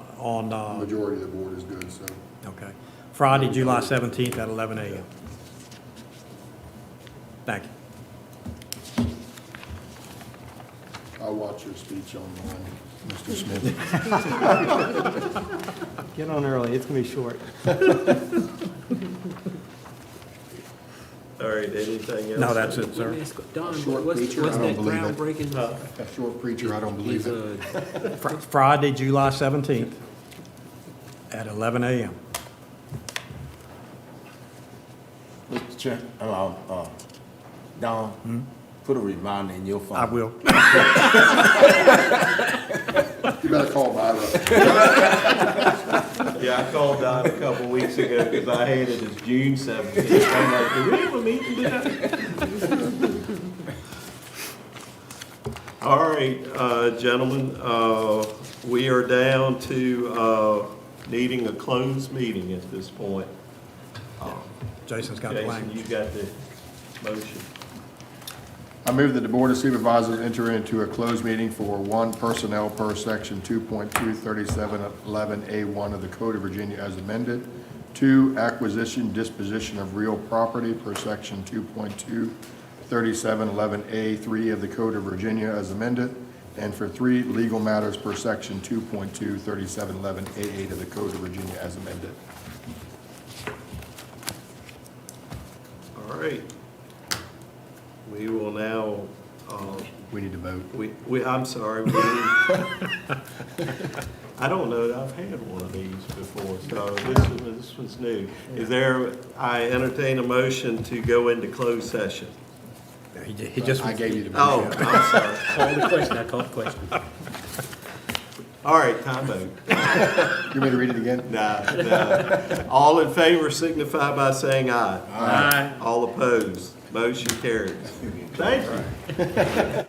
majority of the board is good, so. okay, Friday, July 17th at 11 a.m. Thank you. I'll watch your speech online, Mr. Smith. Get on early, it's going to be short. All right, anything else? No, that's it, sir. Don, Short what's preacher, I that don't believe it. groundbreaking? A short preacher, I don't believe Is, it. Friday, July 17th at 11 a.m. Mr. Chair, Don, put a reminder in your phone. I will. You better call Myra. Yeah, I called Don a couple weeks ago because I had it as June 17th. I'm like, do we have a meeting today? All right, gentlemen, we are down to needing a closed meeting at this point. Jason's got the Jason, language. you got the motion. I move that the Board of Supervisors enter into a closed meeting for one, personnel per section 2.23711A1 of the Code of Virginia as amended. Two, acquisition, disposition of real property per section 2.23711A3 of the Code of Virginia as amended. And for three, legal matters per section 2.23711A8 of the Code of Virginia as amended. All right. We will now, We need to vote. I'm sorry. I don't know that I've had one of these before, so this was new. I entertain a motion to go into closed session. He just. I gave you the Oh, motion. I'm sorry. Call the question, I call the question. All right, time vote. You want me to read it again? No. All in favor signify by saying aye. Aye. All opposed, motion carries. Thank you.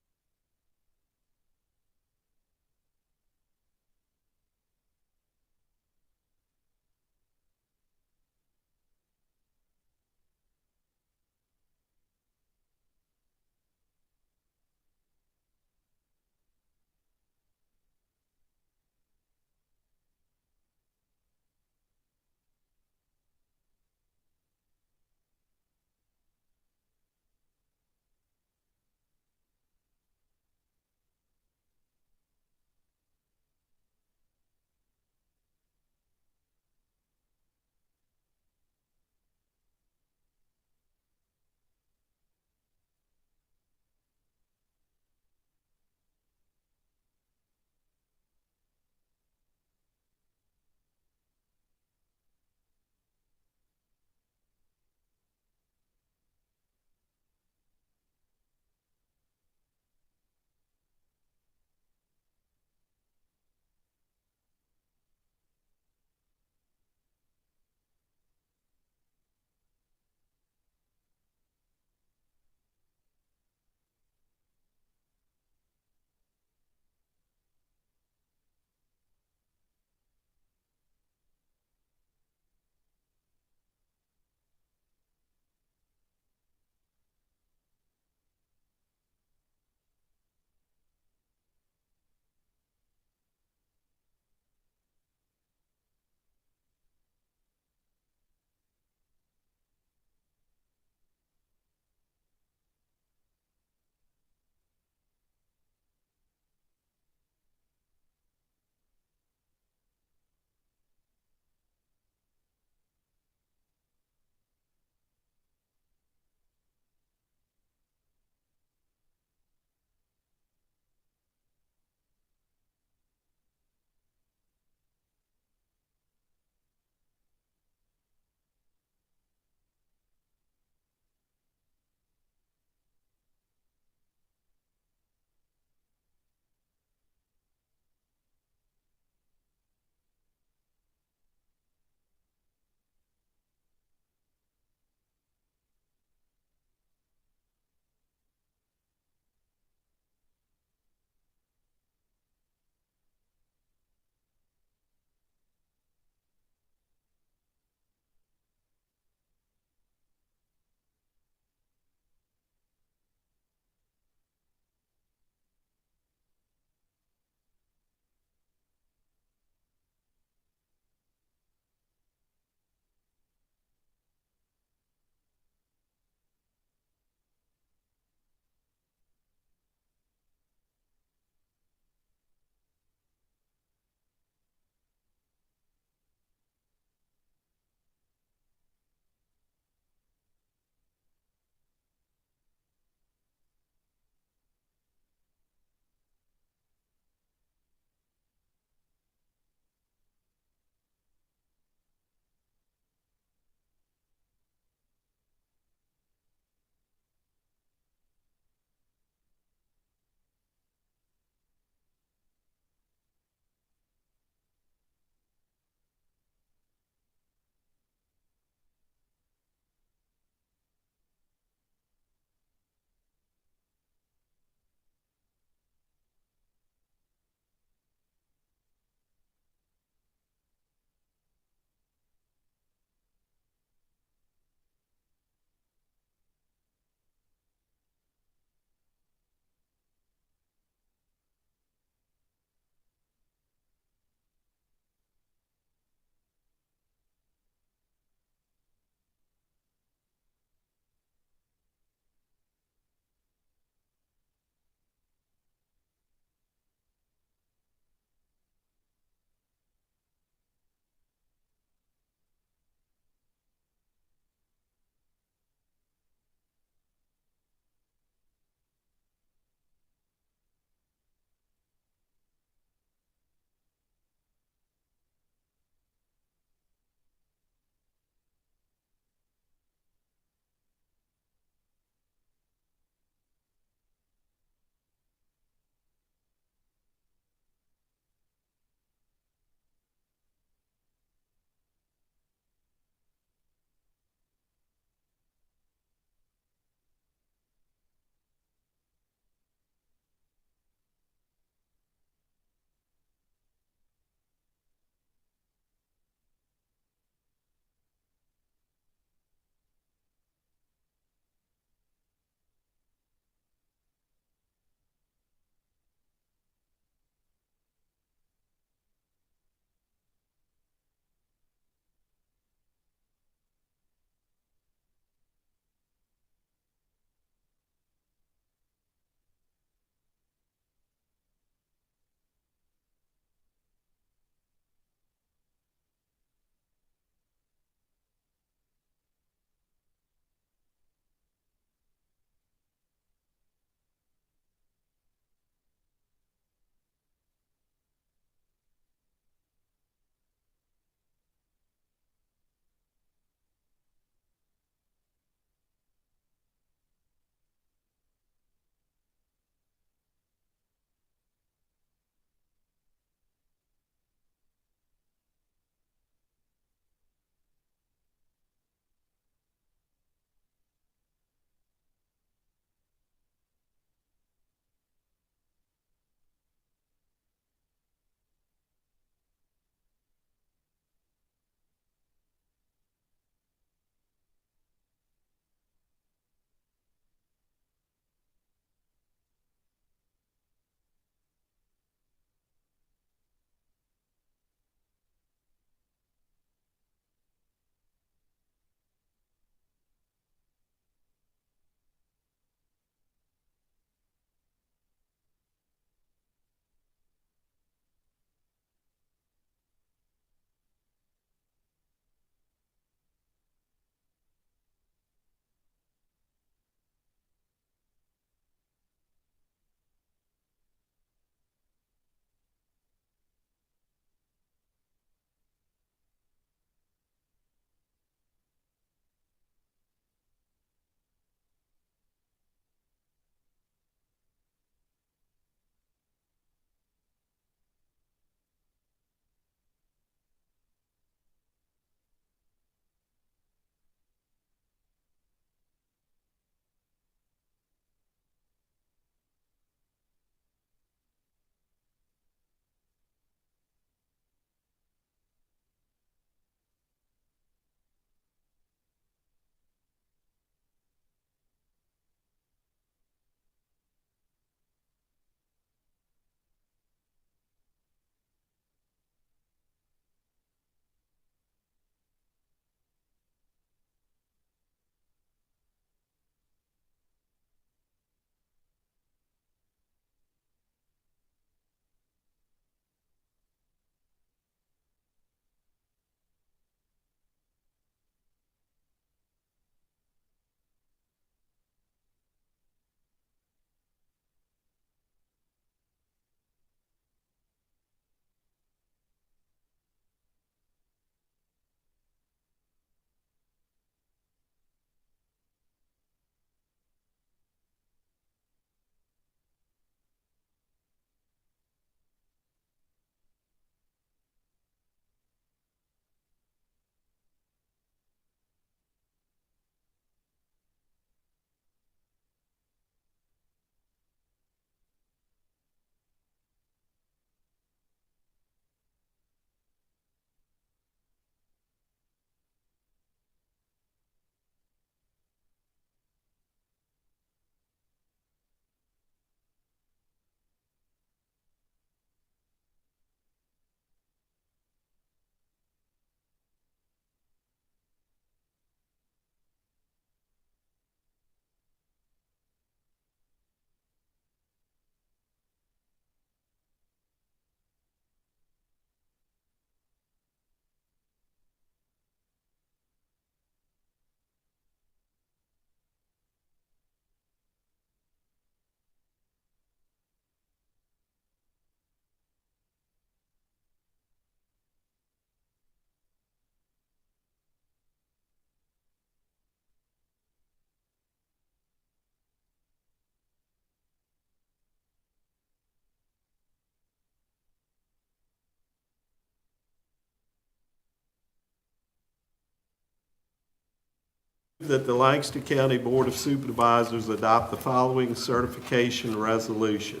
that the Lancaster County Board of Supervisors adopt the following certification resolution.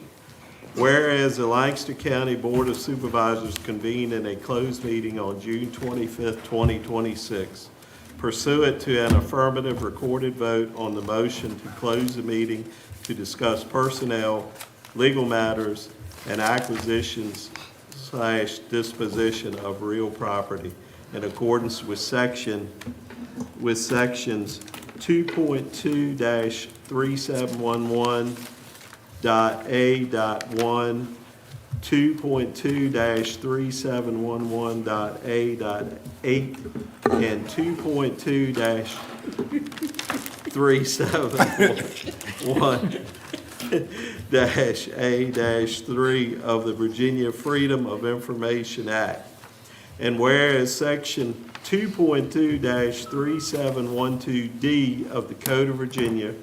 Whereas the Lancaster County Board of Supervisors convened in a closed meeting on June 25th, 2026, pursuant to an affirmative recorded vote on the motion to close the meeting to discuss personnel, legal matters, and acquisitions/disposition of real property in accordance with sections 2.2-3711.A.1, 2.2-3711.A.8, and 2.2-371-A-3 of the Virginia Freedom of Information Act. And whereas Section 2.2-3712D of the Code of Virginia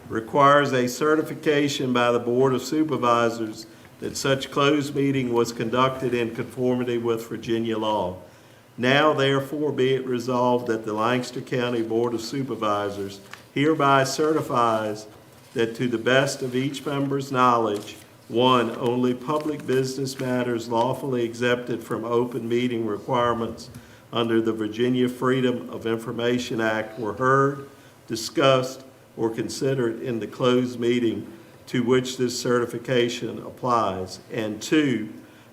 requires a certification by the Board of Supervisors that such closed meeting was conducted in conformity with Virginia law. Now therefore be it resolved that the Lancaster County Board of Supervisors hereby certifies that to the best of each member's knowledge, 1, only public business matters lawfully exempted from open meeting requirements under the Virginia Freedom of Information Act were heard, discussed, or considered in the closed meeting to which this certification applies. And 2,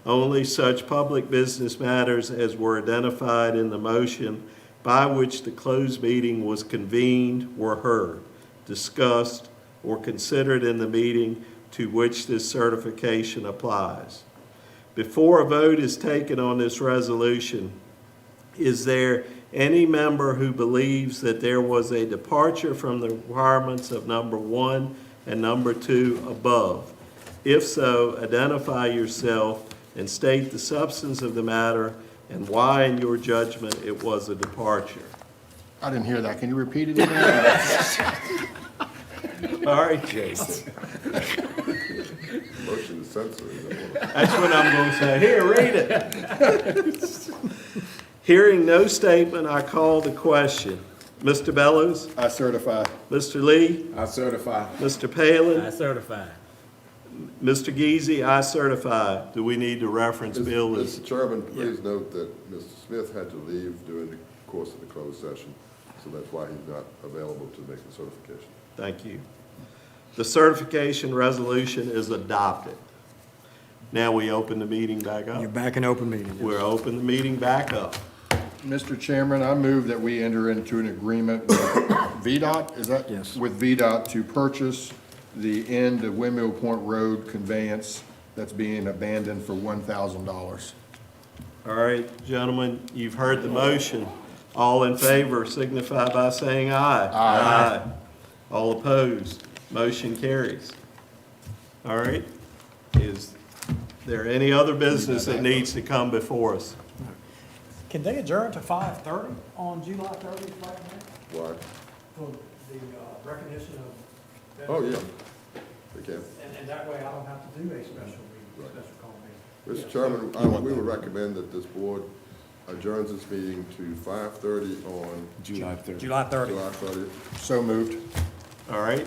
only such public business matters as were identified in the motion by which the closed meeting was convened were heard, discussed, or considered in the meeting to which this certification applies. Before a vote is taken on this resolution, is there any member who believes that there was a departure from the requirements of number 1 and number 2 above? If so, identify yourself and state the substance of the matter and why, in your judgment, it was a departure. I didn't hear that. Can you repeat it again? All right, Jason. Motion to censor. That's what I'm going to say. Here, read it. Hearing no statement, I call the question. Mr. Bellows? I certify. Mr. Lee? I certify. Mr. Palin? I certify. Mr. Geezy, I certify. Do we need to reference Bill as? Mr. Chairman, please note that Mr. Smith had to leave during the course of the closed session, so that's why he's not available to make the certification. Thank you. The certification resolution is adopted. Now we open the meeting back up. You're back in open meeting. yes. We're open the meeting back up. Mr. Chairman, I move that we enter into an agreement with VDOT, is that? Yes. With VDOT to purchase the end of Windmill Point Road conveyance that's being abandoned for $1,000. All right, gentlemen, you've heard the motion. All in favor signify by saying aye. Aye. All opposed, motion carries. All right, is there any other business that needs to come before us? Can they adjourn to 5:30 on July 30th right now? Why? For the recognition of. Oh, yeah, they can. And that way I don't have to do a special meeting, special call meeting. Mr. Chairman, we would recommend that this board adjourns this meeting to 5:30 on July 30th. July 30th. July 30th. So moved. All right,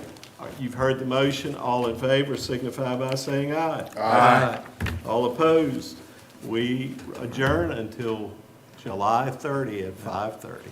you've heard the motion. All in favor signify by saying aye. Aye. All opposed, we adjourn until July 30 at 5:30.